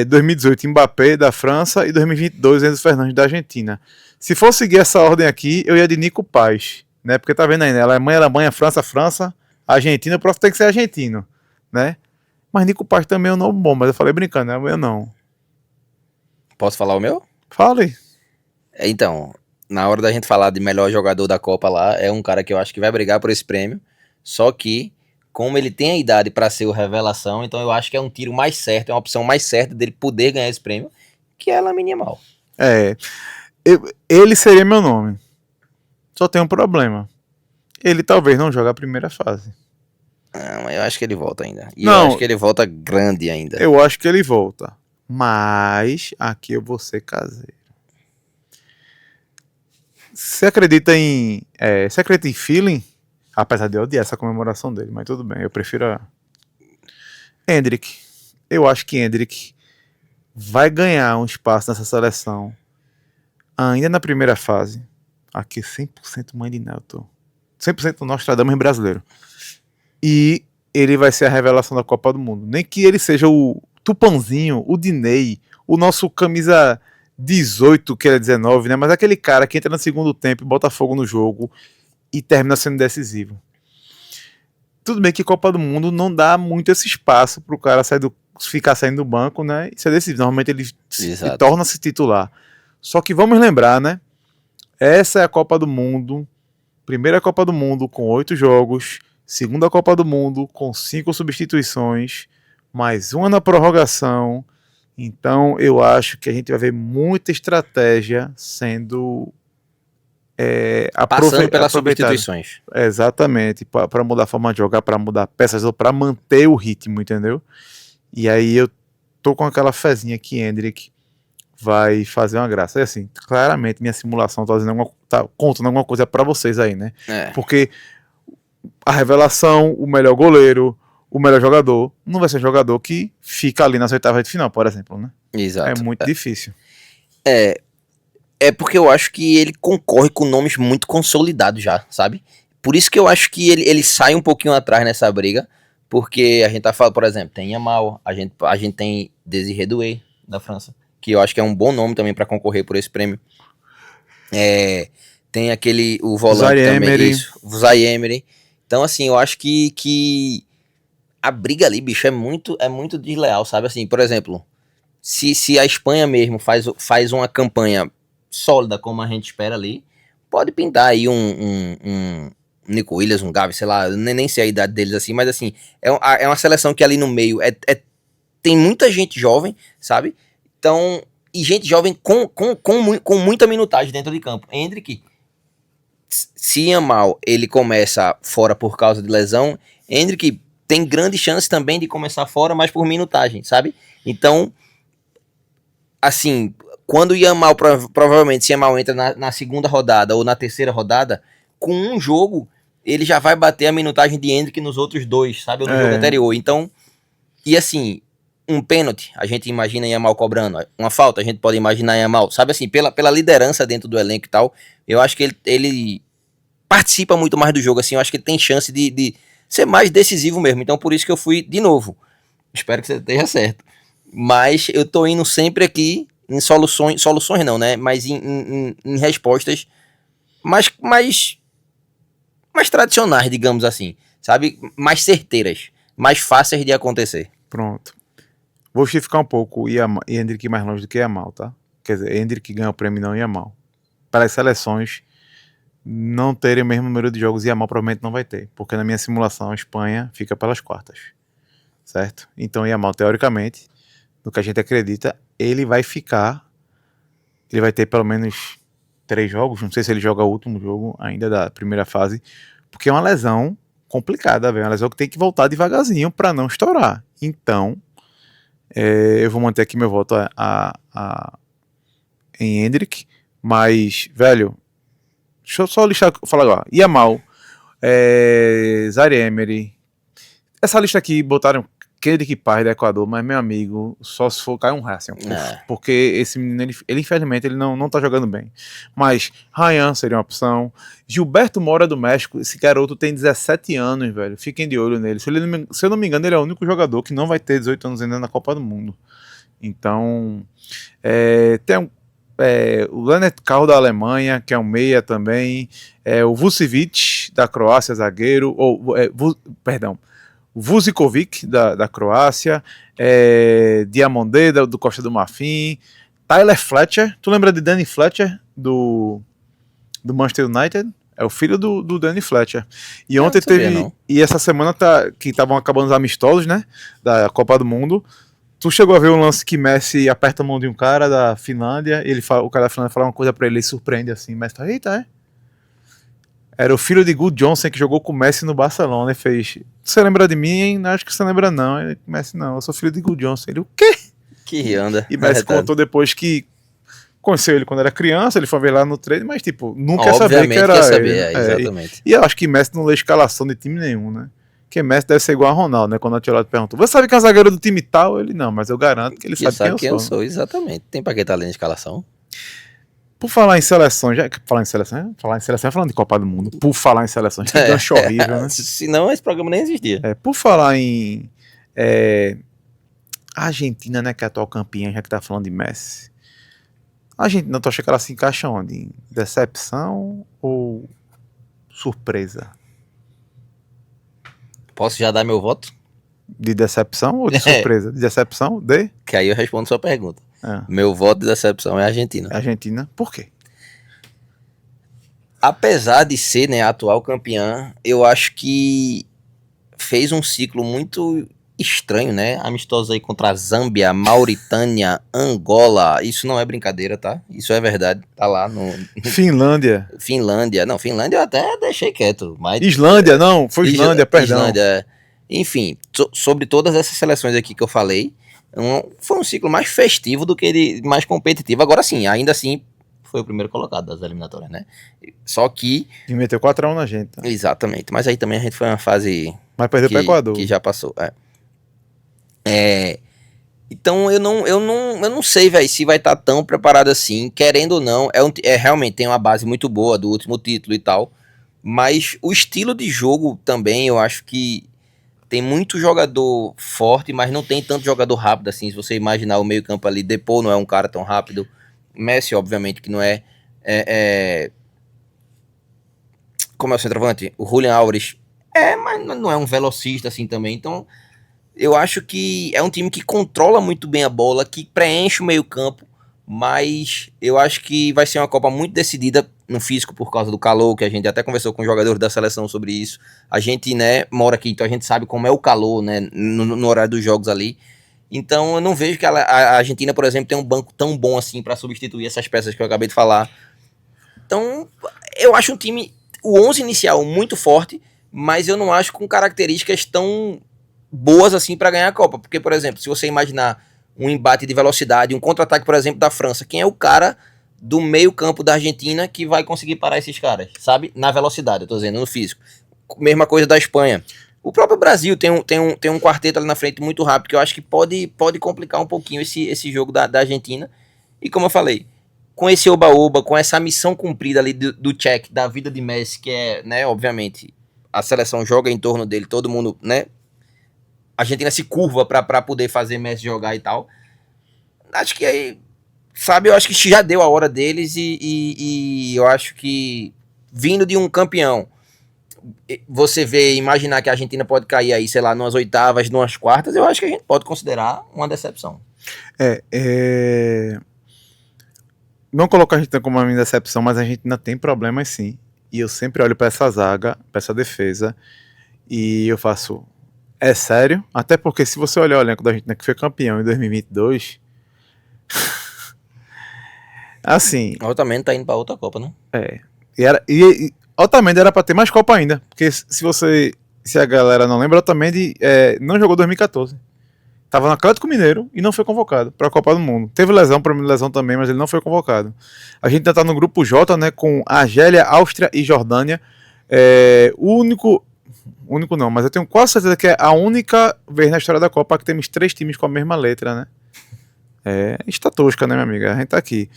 2018, Mbappé, da França. E 2022, Enzo Fernandes, da Argentina. Se for seguir essa ordem aqui, eu ia de Nico Paz, né? Porque tá vendo aí, né? Alemanha, França, Argentina, o próximo tem que ser argentino, né? Mas Nico Paz também é um nome bom, mas eu falei brincando, não é o meu não.
Posso falar o meu?
Fale.
Então, na hora da gente falar de melhor jogador da Copa lá, é um cara que eu acho que vai brigar por esse prêmio. Só que, como ele tem a idade para ser o revelação, então eu acho que é um tiro mais certo, é uma opção mais certa dele poder ganhar esse prêmio, que é Lamine Yamal.
Ele seria meu nome. Só tem um problema. Ele talvez não jogue a primeira fase.
Não, mas eu acho que ele volta ainda. E
Não,
eu acho que ele volta grande ainda.
eu acho que ele volta. Mas aqui eu vou ser caseiro. Você acredita em feeling? Apesar de eu odiar essa comemoração dele, mas tudo bem, eu prefiro a Endrick. Eu acho que Endrick vai ganhar um espaço nessa seleção ainda na primeira fase. Aqui 100% mãe de Nelton. 100% Nostradamus brasileiro. E ele vai ser a revelação da Copa do Mundo. Nem que ele seja o Tupanzinho, o Diney, o nosso camisa 18, que era 19, né? Mas aquele cara que entra no segundo tempo e bota fogo no jogo e termina sendo decisivo. Tudo bem que Copa do Mundo não dá muito esse espaço pro cara ficar saindo do banco, né? E ser decisivo. Normalmente ele torna-se titular. Só que vamos lembrar, né? Essa é a Copa do Mundo. Primeira Copa do Mundo com 8 jogos. Segunda Copa do Mundo com 5 substituições. Mais uma na prorrogação. Então eu acho que a gente vai ver muita estratégia sendo
passando pelas substituições.
Exatamente, para mudar a forma de jogar, para mudar peças ou para manter o ritmo, entendeu? E aí eu tô com aquela fezinha que Endrick vai fazer uma graça. E assim, claramente minha simulação tá contando alguma coisa para vocês aí, né? Porque a revelação, o melhor goleiro, o melhor jogador, não vai ser jogador que fica ali nas oitavas de final, por exemplo, né?
Exato.
É muito difícil.
É porque eu acho que ele concorre com nomes muito consolidados já, sabe? Por isso que eu acho que ele sai um pouquinho atrás nessa briga, porque a gente tá falando, por exemplo, tem Yamal, a gente tem Désiré Doué, da França, que eu acho que é um bom nome também para concorrer por esse prêmio. Tem o volante também, o Zaïre Emery. Então, assim, eu acho que a briga ali, bicho, é muito desleal, sabe? Assim, por exemplo, se a Espanha mesmo faz uma campanha sólida como a gente espera ali, pode pintar aí um Nico Williams, um Gavi, sei lá, nem sei a idade deles assim, mas assim, é uma seleção que ali no meio tem muita gente jovem, sabe? Então, e gente jovem com muita minutagem dentro de campo. Endrick, se Yamal ele começa fora por causa de lesão, Endrick tem grande chance também de começar fora, mas por minutagem, sabe? Então, assim, quando o Yamal, provavelmente, se Yamal entra na segunda rodada ou na terceira rodada, com um jogo, ele já vai bater a minutagem de Endrick nos outros dois, sabe? Ou no jogo anterior. Então, e assim, um pênalti, a gente imagina Yamal cobrando. Uma falta, a gente pode imaginar Yamal. Sabe assim, pela liderança dentro do elenco e tal, eu acho que ele participa muito mais do jogo, assim, eu acho que ele tem chance de ser mais decisivo mesmo. Então, por isso que eu fui de novo. Espero que você esteja certo. Mas eu tô indo sempre aqui em soluções não, né? Mas em respostas mais tradicionais, digamos assim, sabe? Mais certeiras, mais fáceis de acontecer.
Pronto. Vou justificar um pouco o Hendrick mais longe do que Yamal, tá? Quer dizer, Hendrick ganha o prêmio, não Yamal. Para as seleções não terem o mesmo número de jogos, Yamal provavelmente não vai ter, porque na minha simulação a Espanha fica pelas quartas, certo? Então Yamal, teoricamente, no que a gente acredita, ele vai ter pelo menos 3 jogos, não sei se ele joga o último jogo ainda da primeira fase, porque é uma lesão complicada, velho, uma lesão que tem que voltar devagarzinho para não estourar. Então, eu vou manter aqui meu voto em Hendrick, mas, velho, deixa eu só falar agora. Yamal, Zaire Emery, essa lista aqui botaram Kendrick Paz do Equador, mas meu amigo, só se for cair um raio, assim, porque esse menino, ele infelizmente ele não tá jogando bem. Mas Ryan seria uma opção. Gilberto Mora do México, esse garoto tem 17 anos, velho. Fiquem de olho nele. Se eu não me engano, ele é o único jogador que não vai ter 18 anos ainda na Copa do Mundo. Então, tem o Leonard Carl da Alemanha, que é um meia também. O Vucevic da Croácia, zagueiro. Vucikovic da Croácia, Diamandé do Costa do Marfim, Tyler Fletcher. Tu lembra de Danny Fletcher do Manchester United? É o filho do Danny Fletcher. E ontem e essa semana que estavam acabando os amistosos, né, da Copa do Mundo. Tu chegou a ver um lance que Messi aperta a mão de um cara da Finlândia, o cara da Finlândia fala uma coisa pra ele e surpreende assim, Messi tá, eita, Era o filho de Good Johnson que jogou com o Messi no Barcelona e fez. Você lembra de mim, hein? Acho que você lembra não. Ele, Messi não, eu sou filho de Good Johnson. Ele, o quê?
Que anda.
E Messi contou depois que conheceu ele quando era criança, ele foi ver lá no treino, mas tipo, nunca quer saber que era
quer saber, exatamente.
E eu acho que Messi não lê escalação de time nenhum, né? Porque Messi deve ser igual a Ronaldo, né? Quando o Ancelotti perguntou, você sabe que é zagueiro do time tal? Ele, não, mas eu garanto que ele sabe quem eu sou.
Exatamente. Tem pra que estar lendo escalação?
Por falar em seleções, falar em seleção é falando de Copa do Mundo. Por falar em seleções, que gancho horrível, né?
Senão esse programa nem existia.
Por falar em a Argentina, né, que é a atual campeã, já que tá falando de Messi. A Argentina, tu acha que ela se encaixa onde? Em decepção ou surpresa?
Posso já dar meu voto?
De decepção ou de surpresa? De decepção?
Que aí eu respondo sua pergunta. Meu voto de decepção é a Argentina.
Argentina, por quê?
Apesar de ser, né, a atual campeã, eu acho que fez um ciclo muito estranho, né? Amistosos aí contra a Zâmbia, Mauritânia, Angola. Isso não é brincadeira, tá? Isso é verdade. Tá lá no...
Finlândia.
Não, Finlândia eu até deixei quieto. Mas...
Islândia, não. Foi Islândia, perdão.
Islândia. Enfim, sobre todas essas seleções aqui que eu falei, foi um ciclo mais festivo do que mais competitivo. Agora sim, ainda assim, foi o primeiro colocado das eliminatórias, né? Só que...
E meteu 4-1 na gente. Tá?
Exatamente. Mas aí também a gente foi uma fase...
Mas perdeu para o Equador.
Que já passou, Então eu não sei, velho, se vai estar tão preparado assim. Querendo ou não, realmente tem uma base muito boa do último título e tal. Mas o estilo de jogo também, eu acho que tem muito jogador forte, mas não tem tanto jogador rápido assim. Se você imaginar o meio campo ali, Depou não é um cara tão rápido. Messi, obviamente, que não é. Como é o centroavante? O Julián Álvares mas não é um velocista assim também. Então, eu acho que é um time que controla muito bem a bola, que preenche o meio campo, mas eu acho que vai ser uma Copa muito decidida no físico por causa do calor, que a gente até conversou com os jogadores da seleção sobre isso. A gente, né, mora aqui, então a gente sabe como é o calor, né, no horário dos jogos ali. Então eu não vejo que a Argentina, por exemplo, tem um banco tão bom assim para substituir essas peças que eu acabei de falar. Então, eu acho um time, o 11 inicial muito forte, mas eu não acho com características tão boas assim para ganhar a Copa. Porque, por exemplo, se você imaginar um embate de velocidade, um contra-ataque, por exemplo, da França, quem é o cara do meio campo da Argentina que vai conseguir parar esses caras, sabe? Na velocidade, eu tô dizendo, no físico. Mesma coisa da Espanha. O próprio Brasil tem um quarteto ali na frente muito rápido, que eu acho que pode complicar um pouquinho esse jogo da Argentina. E como eu falei, com esse oba-oba, com essa missão cumprida ali do check, da vida de Messi, que é, né, obviamente, a seleção joga em torno dele, todo mundo, né? A Argentina se curva pra poder fazer Messi jogar e tal. Acho que aí, sabe, eu acho que já deu a hora deles e eu acho que vindo de um campeão, você vê, imaginar que a Argentina pode cair aí, sei lá, numas oitavas, numas quartas, eu acho que a gente pode considerar uma decepção.
Não colocar a Argentina como uma minha decepção, mas a gente ainda tem problemas sim. E eu sempre olho para essa zaga, para essa defesa, e eu faço, é sério? Até porque se você olhar o elenco da Argentina que foi campeão em 2022, assim,
Otamendi tá indo pra outra Copa, né?
e Otamendi era para ter mais Copa ainda, porque se a galera não lembra, Otamendi não jogou 2014. Tava no Atlético Mineiro e não foi convocado para a Copa do Mundo. Teve lesão, problema de lesão também, mas ele não foi convocado. A gente tá no grupo J, né, com Argélia, Áustria e Jordânia. Único não, mas eu tenho quase certeza que é a única vez na história da Copa que temos 3 times com a mesma letra, né? Está tosca, né, minha amiga? A gente tá aqui.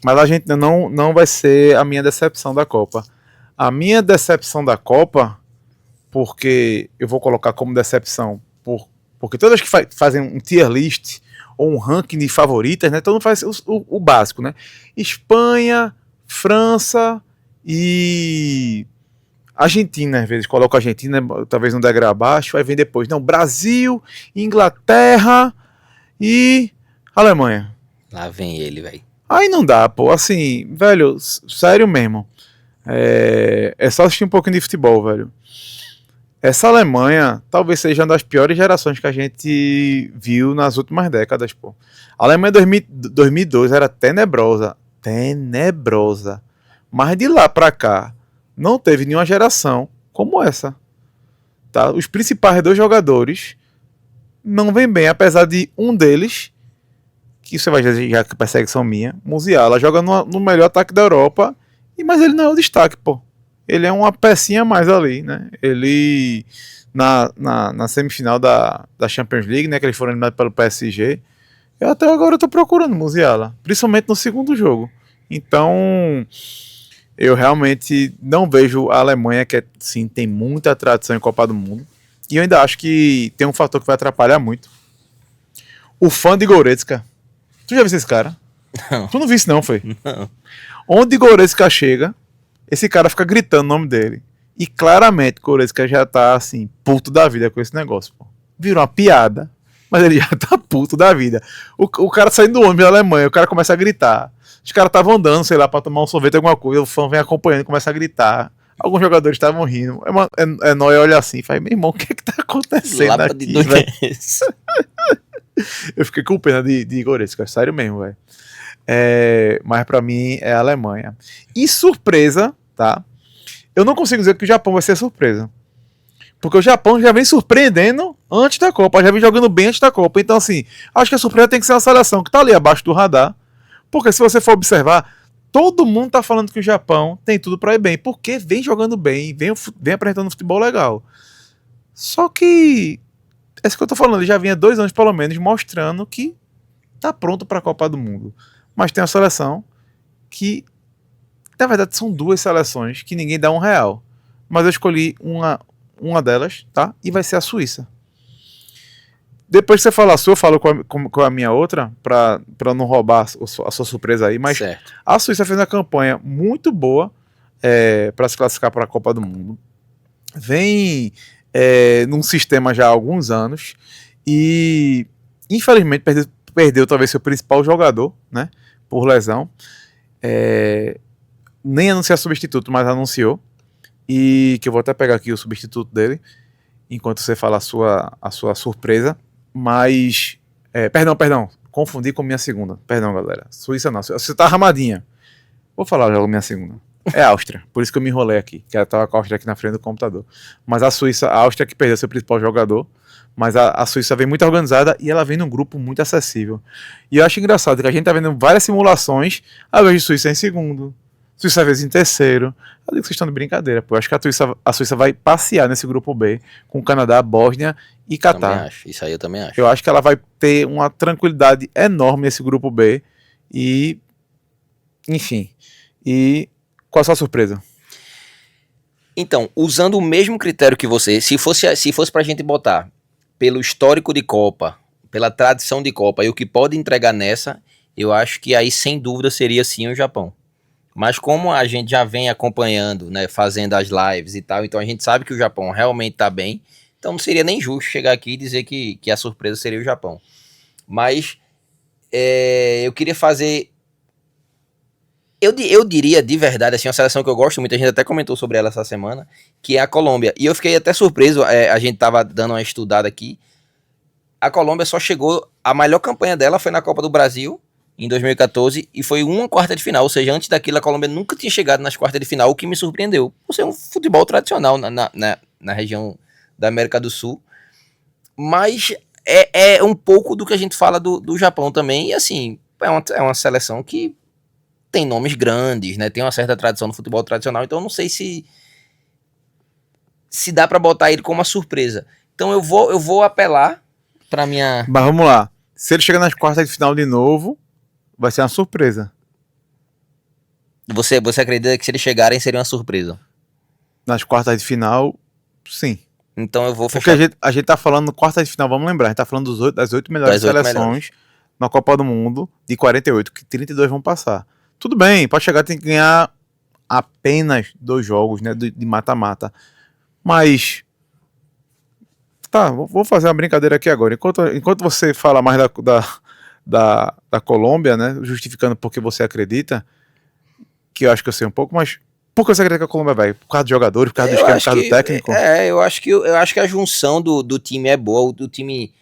Mas a gente não vai ser a minha decepção da Copa. A minha decepção da Copa, porque eu vou colocar como decepção, porque todas que fazem um tier list ou um ranking de favoritas, né? Todo mundo faz o básico, né? Espanha, França e Argentina, às vezes coloca a Argentina talvez um degrau abaixo, aí vem depois, não, Brasil, Inglaterra e Alemanha.
Lá vem ele, velho.
Aí não dá, pô, assim, velho, sério mesmo. É só assistir um pouquinho de futebol, velho. Essa Alemanha talvez seja uma das piores gerações que a gente viu nas últimas décadas, pô. A Alemanha 2002 era tenebrosa. Mas de lá pra cá, não teve nenhuma geração como essa. Tá? Os principais 2 jogadores não vêm bem, apesar de um deles, que você vai dizer já que perseguição minha, Musiala, joga no melhor ataque da Europa, mas ele não é o destaque, pô. Ele é uma pecinha a mais ali, né? Ele, na semifinal da Champions League, né? Que eles foram eliminados pelo PSG. Eu até agora tô procurando Musiala, principalmente no segundo jogo. Então, eu realmente não vejo a Alemanha, que sim, tem muita tradição em Copa do Mundo. E eu ainda acho que tem um fator que vai atrapalhar muito. O fã de Goretzka. Tu já viu esse cara?
Não.
Tu não viu isso não, foi?
Não.
Onde Goretzka chega, esse cara fica gritando o nome dele. E claramente Goretzka já tá assim, puto da vida com esse negócio, pô. Virou uma piada, mas ele já tá puto da vida. O cara saindo do ônibus da Alemanha, o cara começa a gritar. Os caras estavam andando, sei lá, pra tomar um sorvete, alguma coisa, o fã vem acompanhando e começa a gritar. Alguns jogadores estavam rindo. Noia olha assim e fala, meu irmão, o que é que tá acontecendo
Lapa
aqui,
de
velho?
dois.
Eu fiquei com pena de Goretzka, sério mesmo, velho. Mas pra mim é a Alemanha. E surpresa, tá? Eu não consigo dizer que o Japão vai ser surpresa. Porque o Japão já vem surpreendendo antes da Copa, já vem jogando bem antes da Copa. Então, assim, acho que a surpresa tem que ser uma seleção que tá ali abaixo do radar. Porque se você for observar, todo mundo tá falando que o Japão tem tudo pra ir bem. Porque vem jogando bem, vem apresentando um futebol legal. Só que, é isso que eu tô falando, ele já vinha 2 anos pelo menos mostrando que tá pronto pra Copa do Mundo. Mas tem uma seleção que, na verdade, são 2 seleções que ninguém dá R$1. Mas eu escolhi uma delas, tá? E vai ser a Suíça. Depois que você falar a sua, eu falo com a minha outra, pra não roubar a sua surpresa aí. Mas
Certo.
a Suíça fez uma campanha muito boa para se classificar para a Copa do Mundo. Vem num sistema já há alguns anos e, infelizmente, perdeu talvez seu principal jogador, né? Por lesão. Nem anunciou substituto, mas anunciou. E que eu vou até pegar aqui o substituto dele, enquanto você fala a sua surpresa. Mas, perdão, confundi com minha segunda. Perdão, galera. Suíça não, você tá arramadinha. Vou falar logo minha segunda. É a Áustria, por isso que eu me enrolei aqui, que ela tava com a Áustria aqui na frente do computador. Mas a Áustria que perdeu seu principal jogador, mas a Suíça vem muito organizada e ela vem num grupo muito acessível. E eu acho engraçado que a gente tá vendo várias simulações, a vez de Suíça em segundo, Suíça às vezes em terceiro. Eu digo que vocês estão de brincadeira, pô. Eu acho que a Suíça vai passear nesse grupo B com o Canadá, Bósnia e Catar.
Isso aí eu também acho.
Eu acho que ela vai ter uma tranquilidade enorme nesse grupo B. E, enfim. E qual a sua surpresa?
Então, usando o mesmo critério que você, se fosse pra gente botar pelo histórico de Copa, pela tradição de Copa e o que pode entregar nessa, eu acho que aí sem dúvida seria sim o Japão. Mas como a gente já vem acompanhando, né, fazendo as lives e tal, então a gente sabe que o Japão realmente tá bem, então não seria nem justo chegar aqui e dizer que a surpresa seria o Japão. Mas eu queria fazer. Eu diria de verdade, assim, uma seleção que eu gosto muito, a gente até comentou sobre ela essa semana, que é a Colômbia. E eu fiquei até surpreso, a gente tava dando uma estudada aqui. A Colômbia só chegou. A melhor campanha dela foi na Copa do Brasil, em 2014, e foi uma quarta de final. Ou seja, antes daquilo, a Colômbia nunca tinha chegado nas quartas de final, o que me surpreendeu. Por ser um futebol tradicional na região da América do Sul. Mas é um pouco do que a gente fala do Japão também. E assim, é uma seleção que tem nomes grandes, né? Tem uma certa tradição no futebol tradicional, então eu não sei se dá pra botar ele como uma surpresa. Então eu vou apelar pra minha.
Mas vamos lá. Se ele chegar nas quartas de final de novo, vai ser uma surpresa.
Você acredita que se eles chegarem seria uma surpresa?
Nas quartas de final, sim.
Então eu vou
Porque
fechar
a gente tá falando quartas de final, vamos lembrar, a gente tá falando das 8 melhores
das 8
seleções
melhores.
na Copa do Mundo, de 48, que 32 vão passar. Tudo bem, para chegar tem que ganhar apenas 2 jogos, né, de mata-mata. Mas tá, vou fazer uma brincadeira aqui agora. Enquanto você fala mais da Colômbia, né, justificando porque você acredita, que eu acho que eu sei um pouco, mas por que você acredita que a Colômbia vai? Por causa dos jogadores, por causa do esquema, por causa do técnico?
Eu acho que a junção do time é boa, o time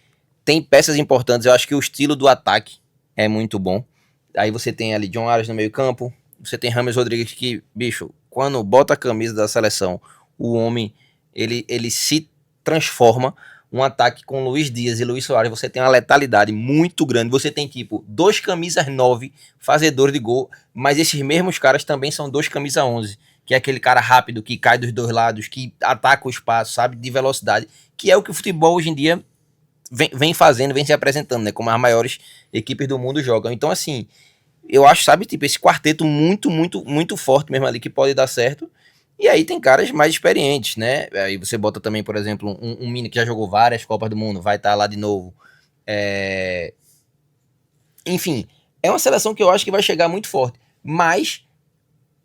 tem peças importantes, eu acho que o estilo do ataque é muito bom. Aí você tem ali John Arias no meio-campo, você tem Rames Rodrigues que, bicho, quando bota a camisa da seleção, o homem ele se transforma. Um ataque com Luiz Dias e Luiz Soares, você tem uma letalidade muito grande. Você tem, tipo, 2 camisas 9 fazedores de gol, mas esses mesmos caras também são 2 camisas 11, que é aquele cara rápido, que cai dos 2 lados, que ataca o espaço, sabe, de velocidade, que é o que o futebol hoje em dia vem fazendo, vem se apresentando, né, como as maiores equipes do mundo jogam. Então, assim, eu acho, sabe, tipo, esse quarteto muito forte mesmo ali, que pode dar certo. E aí tem caras mais experientes, né? Aí você bota também, por exemplo, um Mini que já jogou várias Copas do Mundo, vai estar lá de novo. Enfim, é uma seleção que eu acho que vai chegar muito forte. Mas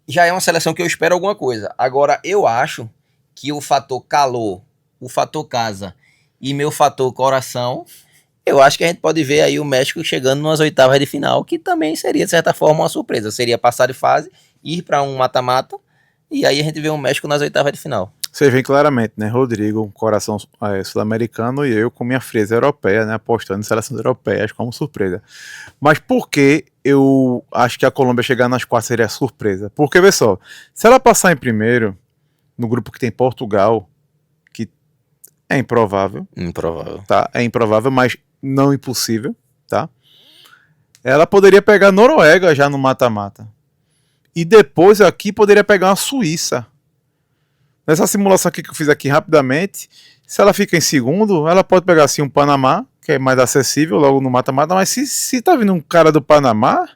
já é uma seleção que eu espero alguma coisa. Agora, eu acho que o fator calor, o fator casa e meu fator coração, eu acho que a gente pode ver aí o México chegando nas oitavas de final, que também seria, de certa forma, uma surpresa. Seria passar de fase, ir para um mata-mata, e aí a gente vê o México nas oitavas de final.
Você vê claramente, né? Rodrigo, um coração sul-americano, e eu com minha frieza europeia, né? Apostando em seleções europeias como surpresa. Mas por que eu acho que a Colômbia chegar nas quartas seria surpresa? Porque, vê só, se ela passar em primeiro, no grupo que tem Portugal, que é improvável.
Improvável.
Tá? É improvável, mas não impossível, tá? Ela poderia pegar a Noruega já no mata-mata. E depois aqui poderia pegar uma Suíça. Nessa simulação aqui que eu fiz aqui rapidamente, se ela fica em segundo, ela pode pegar assim um Panamá, que é mais acessível logo no mata-mata, mas se tá vindo um cara do Panamá,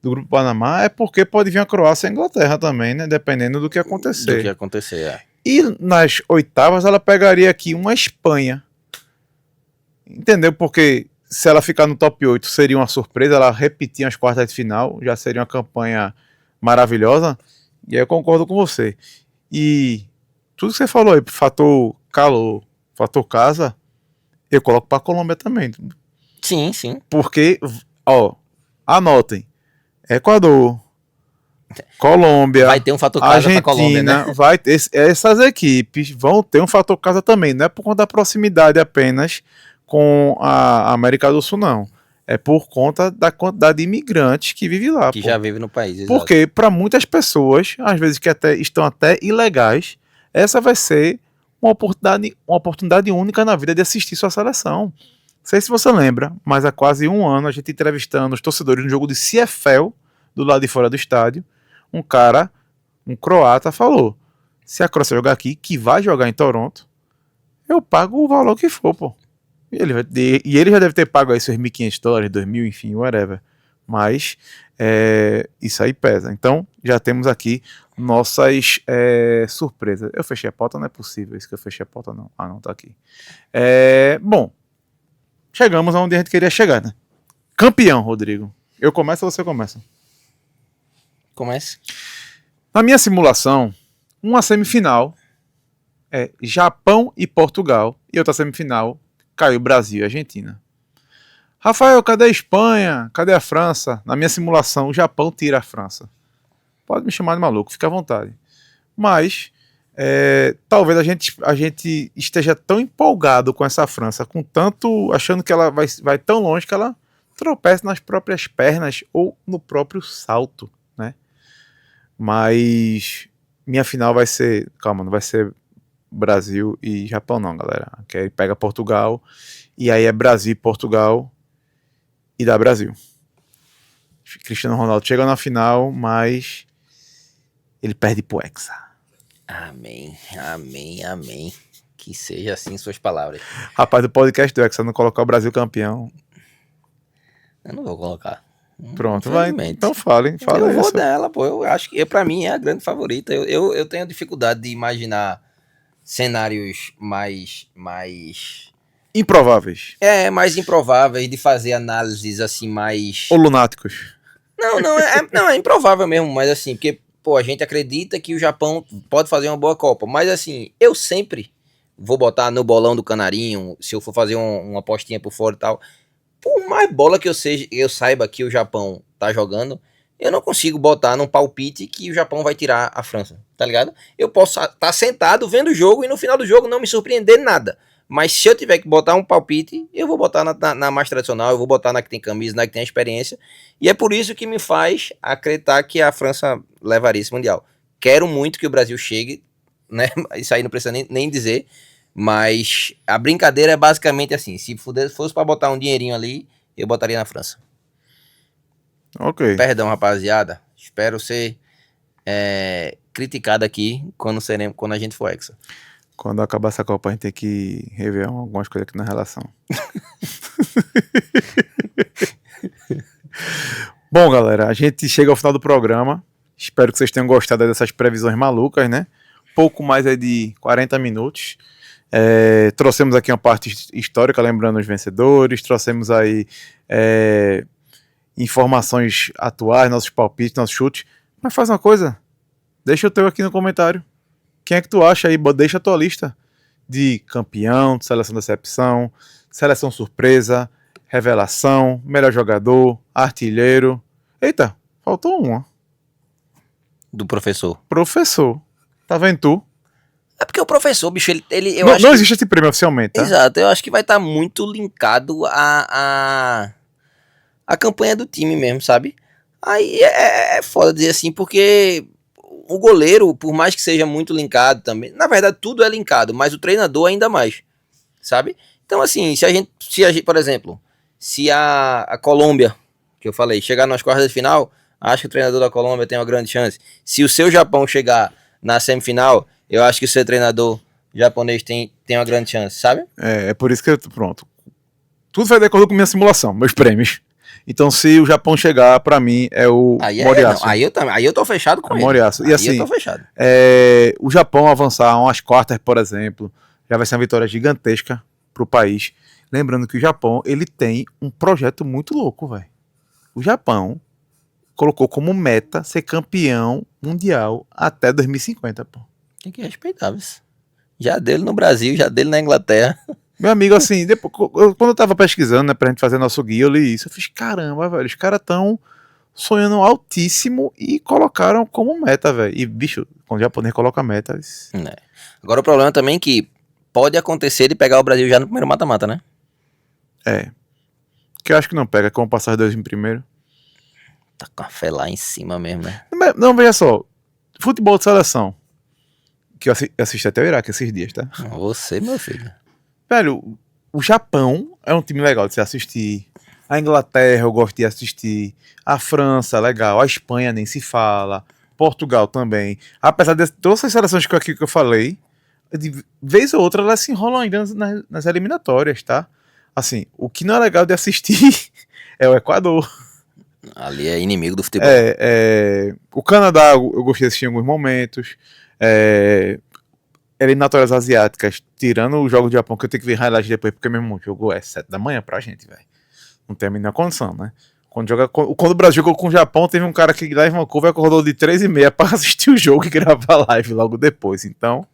do grupo Panamá, é porque pode vir a Croácia e a Inglaterra também, né? Dependendo do que acontecer.
Do que acontecer, é.
E nas oitavas ela pegaria aqui uma Espanha. Entendeu? Porque se ela ficar no top 8 seria uma surpresa, ela repetir as quartas de final, já seria uma campanha maravilhosa. E aí eu concordo com você. E tudo que você falou aí, fator calor, fator casa, eu coloco para a Colômbia também.
Sim, sim.
Porque, ó, anotem, Equador, Colômbia,
Vai ter um fator casa
Argentina,
pra Colômbia, né?
vai ter, essas equipes vão ter um fator casa também, não é por conta da proximidade apenas com a América do Sul, não. É por conta da quantidade de imigrantes que vive lá.
Que já vive no país, exato.
Porque para muitas pessoas, às vezes que até estão até ilegais, essa vai ser uma oportunidade única na vida de assistir sua seleção. Não sei se você lembra, mas há quase um ano a gente entrevistando os torcedores no jogo de CFL, do lado de fora do estádio, um cara, um croata, falou: se a Croácia jogar aqui, que vai jogar em Toronto, eu pago o valor que for, pô. E ele já deve ter pago aí seus $1.500, 2.000, enfim, whatever. Mas isso aí pesa. Então, já temos aqui nossas surpresas. Eu fechei a pauta, não é possível isso que eu fechei a pauta, não. Ah, não, tá aqui. Bom, chegamos aonde a gente queria chegar, né? Campeão, Rodrigo. Eu começo ou você começa?
Comece.
Na minha simulação, uma semifinal é Japão e Portugal, e outra semifinal caiu Brasil e Argentina. Rafael, cadê a Espanha? Cadê a França? Na minha simulação, o Japão tira a França. Pode me chamar de maluco, fica à vontade. Mas talvez a gente esteja tão empolgado com essa França, com tanto achando que ela vai tão longe que ela tropece nas próprias pernas ou no próprio salto, né? Mas minha final vai ser, calma, não vai ser Brasil e Japão não, galera. Que aí pega Portugal e aí é Brasil e Portugal e dá Brasil. Cristiano Ronaldo chega na final, mas ele perde pro Hexa.
Amém, amém, amém. Que seja assim suas palavras.
Rapaz, do podcast do Hexa não colocar o Brasil campeão.
Eu não vou colocar.
Pronto, vai. Então fala
eu
isso.
Vou dela, pô. Eu acho que pra mim é a grande favorita. Eu tenho dificuldade de imaginar cenários mais
improváveis.
Mais improváveis, de fazer análises assim mais...
Ou lunáticos.
Não, é improvável mesmo, mas assim, porque, pô, a gente acredita que o Japão pode fazer uma boa Copa, mas assim, eu sempre vou botar no bolão do Canarinho, se eu for fazer uma apostinha por fora e tal, por mais bola que eu saiba que o Japão tá jogando, eu não consigo botar num palpite que o Japão vai tirar a França, tá ligado? Eu posso estar sentado vendo o jogo e no final do jogo não me surpreender nada. Mas se eu tiver que botar um palpite, eu vou botar na mais tradicional, eu vou botar na que tem camisa, na que tem experiência. E é por isso que me faz acreditar que a França levaria esse Mundial. Quero muito que o Brasil chegue, né? Isso aí não precisa nem dizer. Mas a brincadeira é basicamente assim. Se fosse para botar um dinheirinho ali, eu botaria na França.
Ok.
Perdão, rapaziada. Espero ser criticado aqui quando a gente for Hexa.
Quando acabar essa Copa, a gente tem que rever algumas coisas aqui na relação. Bom, galera, a gente chega ao final do programa. Espero que vocês tenham gostado dessas previsões malucas, né? Pouco mais de 40 minutos. Trouxemos aqui uma parte histórica, lembrando os vencedores. Trouxemos aí informações atuais, nossos palpites, nossos chutes. Mas faz uma coisa. Deixa o teu aqui no comentário. Quem é que tu acha aí? Deixa a tua lista de campeão, de seleção de decepção, seleção surpresa, revelação, melhor jogador, artilheiro. Eita, faltou uma.
Do professor.
Professor. Tá vendo tu?
É porque o professor, bicho, ele
não existe esse prêmio oficialmente, tá?
Exato, eu acho que vai estar muito linkado a campanha do time mesmo, sabe? Aí é foda dizer assim, porque o goleiro, por mais que seja muito linkado também, na verdade tudo é linkado, mas o treinador ainda mais, sabe? Então assim, se a gente por exemplo, se a Colômbia, que eu falei, chegar nas quartas de final, acho que o treinador da Colômbia tem uma grande chance. Se o seu Japão chegar na semifinal, eu acho que o seu treinador japonês tem uma grande chance, sabe?
É por isso que pronto. Tudo vai de acordo com minha simulação, meus prêmios. Então, se o Japão chegar, pra mim, é o Moriaço.
Aí eu tô fechado com ele.
Moriaço. E assim,
eu tô fechado.
O Japão avançar a umas quartas, por exemplo, já vai ser uma vitória gigantesca pro país. Lembrando que o Japão, ele tem um projeto muito louco, velho. O Japão colocou como meta ser campeão mundial até 2050, pô.
Tem que respeitar isso. Já dele no Brasil, já dele na Inglaterra.
Meu amigo, assim, depois, quando eu tava pesquisando, né, pra gente fazer nosso guia, eu li isso. Eu fiz, caramba, velho, os caras tão sonhando altíssimo e colocaram como meta, velho. E, bicho, quando o japonês coloca metas...
Agora o problema também é que pode acontecer de pegar o Brasil já no primeiro mata-mata, né?
Que eu acho que não pega, como passar os dois em primeiro.
Tá com a fé lá em cima mesmo, né?
Não, veja só. Futebol de seleção. Que eu assisti até o Iraque esses dias, tá?
Você, meu filho.
Velho, o Japão é um time legal de se assistir. A Inglaterra eu gosto de assistir. A França, legal. A Espanha nem se fala. Portugal também. Apesar de todas as seleções que eu falei, de vez ou outra elas se enrolam ainda nas eliminatórias, tá? Assim, o que não é legal de assistir é o Equador.
Ali é inimigo do futebol.
O Canadá eu gostei de assistir em alguns momentos. Eliminatórias asiáticas, tirando o jogo do Japão, que eu tenho que ver highlight depois, porque mesmo o jogo é 7 da manhã pra gente, velho. Não tem a menor condição, né? Quando o Brasil jogou com o Japão, teve um cara que lá em Vancouver acordou de 3h30 para assistir o jogo e gravar live logo depois. Então,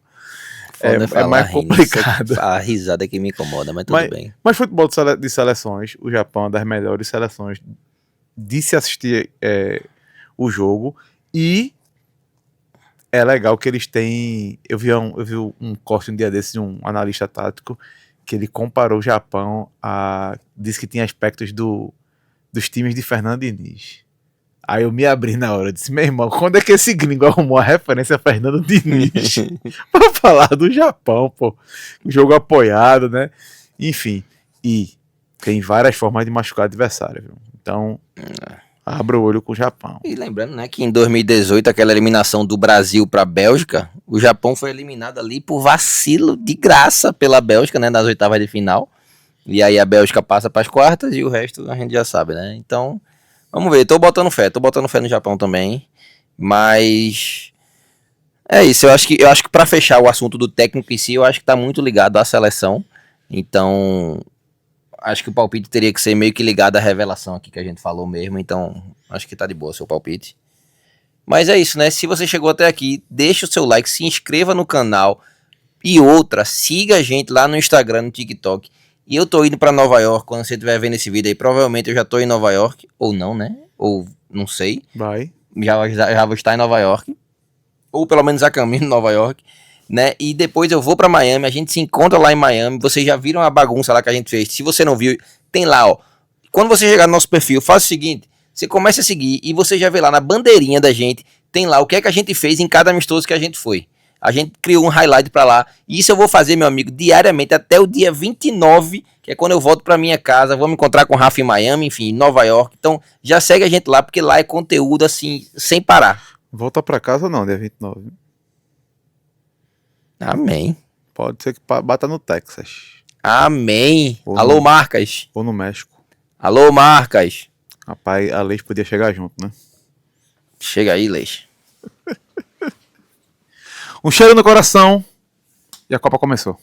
é mais complicado.
A risada que me incomoda, mas tudo bem.
Mas futebol de seleções, o Japão é uma das melhores seleções de se assistir o jogo. E é legal que eles têm... Eu vi um corte um dia desses de um analista tático que ele comparou o Japão disse que tinha aspectos dos times de Fernando Diniz. Aí eu me abri na hora, disse, meu irmão, quando é que esse gringo arrumou a referência a Fernando Diniz pra falar do Japão, pô? O jogo apoiado, né? Enfim, e tem várias formas de machucar o adversário, viu? Então, abra o olho com o Japão.
E lembrando, né, que em 2018, aquela eliminação do Brasil pra Bélgica, o Japão foi eliminado ali por vacilo de graça pela Bélgica, né, nas oitavas de final. E aí a Bélgica passa pras quartas e o resto a gente já sabe, né? Então... Vamos ver, tô botando fé no Japão também, mas é isso, eu acho que para fechar o assunto do técnico em si, eu acho que tá muito ligado à seleção, então acho que o palpite teria que ser meio que ligado à revelação aqui que a gente falou mesmo, então acho que tá de boa seu palpite. Mas é isso, né, se você chegou até aqui, deixa o seu like, se inscreva no canal e outra, siga a gente lá no Instagram, no TikTok. E eu tô indo pra Nova York, quando você estiver vendo esse vídeo aí, provavelmente eu já tô em Nova York, ou não, né? Ou não sei.
Vai.
Já vou estar em Nova York, ou pelo menos a caminho de Nova York, né? E depois eu vou pra Miami, a gente se encontra lá em Miami, vocês já viram a bagunça lá que a gente fez. Se você não viu, tem lá, ó. Quando você chegar no nosso perfil, faz o seguinte, você começa a seguir e você já vê lá na bandeirinha da gente, tem lá o que é que a gente fez em cada amistoso que a gente foi. A gente criou um highlight pra lá. E isso eu vou fazer, meu amigo, diariamente até o dia 29, que é quando eu volto pra minha casa. Vou me encontrar com o Rafa em Miami, enfim, em Nova York. Então já segue a gente lá, porque lá é conteúdo assim, sem parar.
Volta pra casa ou não, dia 29?
Amém.
Pode ser que bata no Texas.
Amém. Alô, marcas.
Ou no México.
Alô, marcas.
Rapaz, a Leite podia chegar junto, né?
Chega aí, Leite.
Um cheiro no coração e a Copa começou.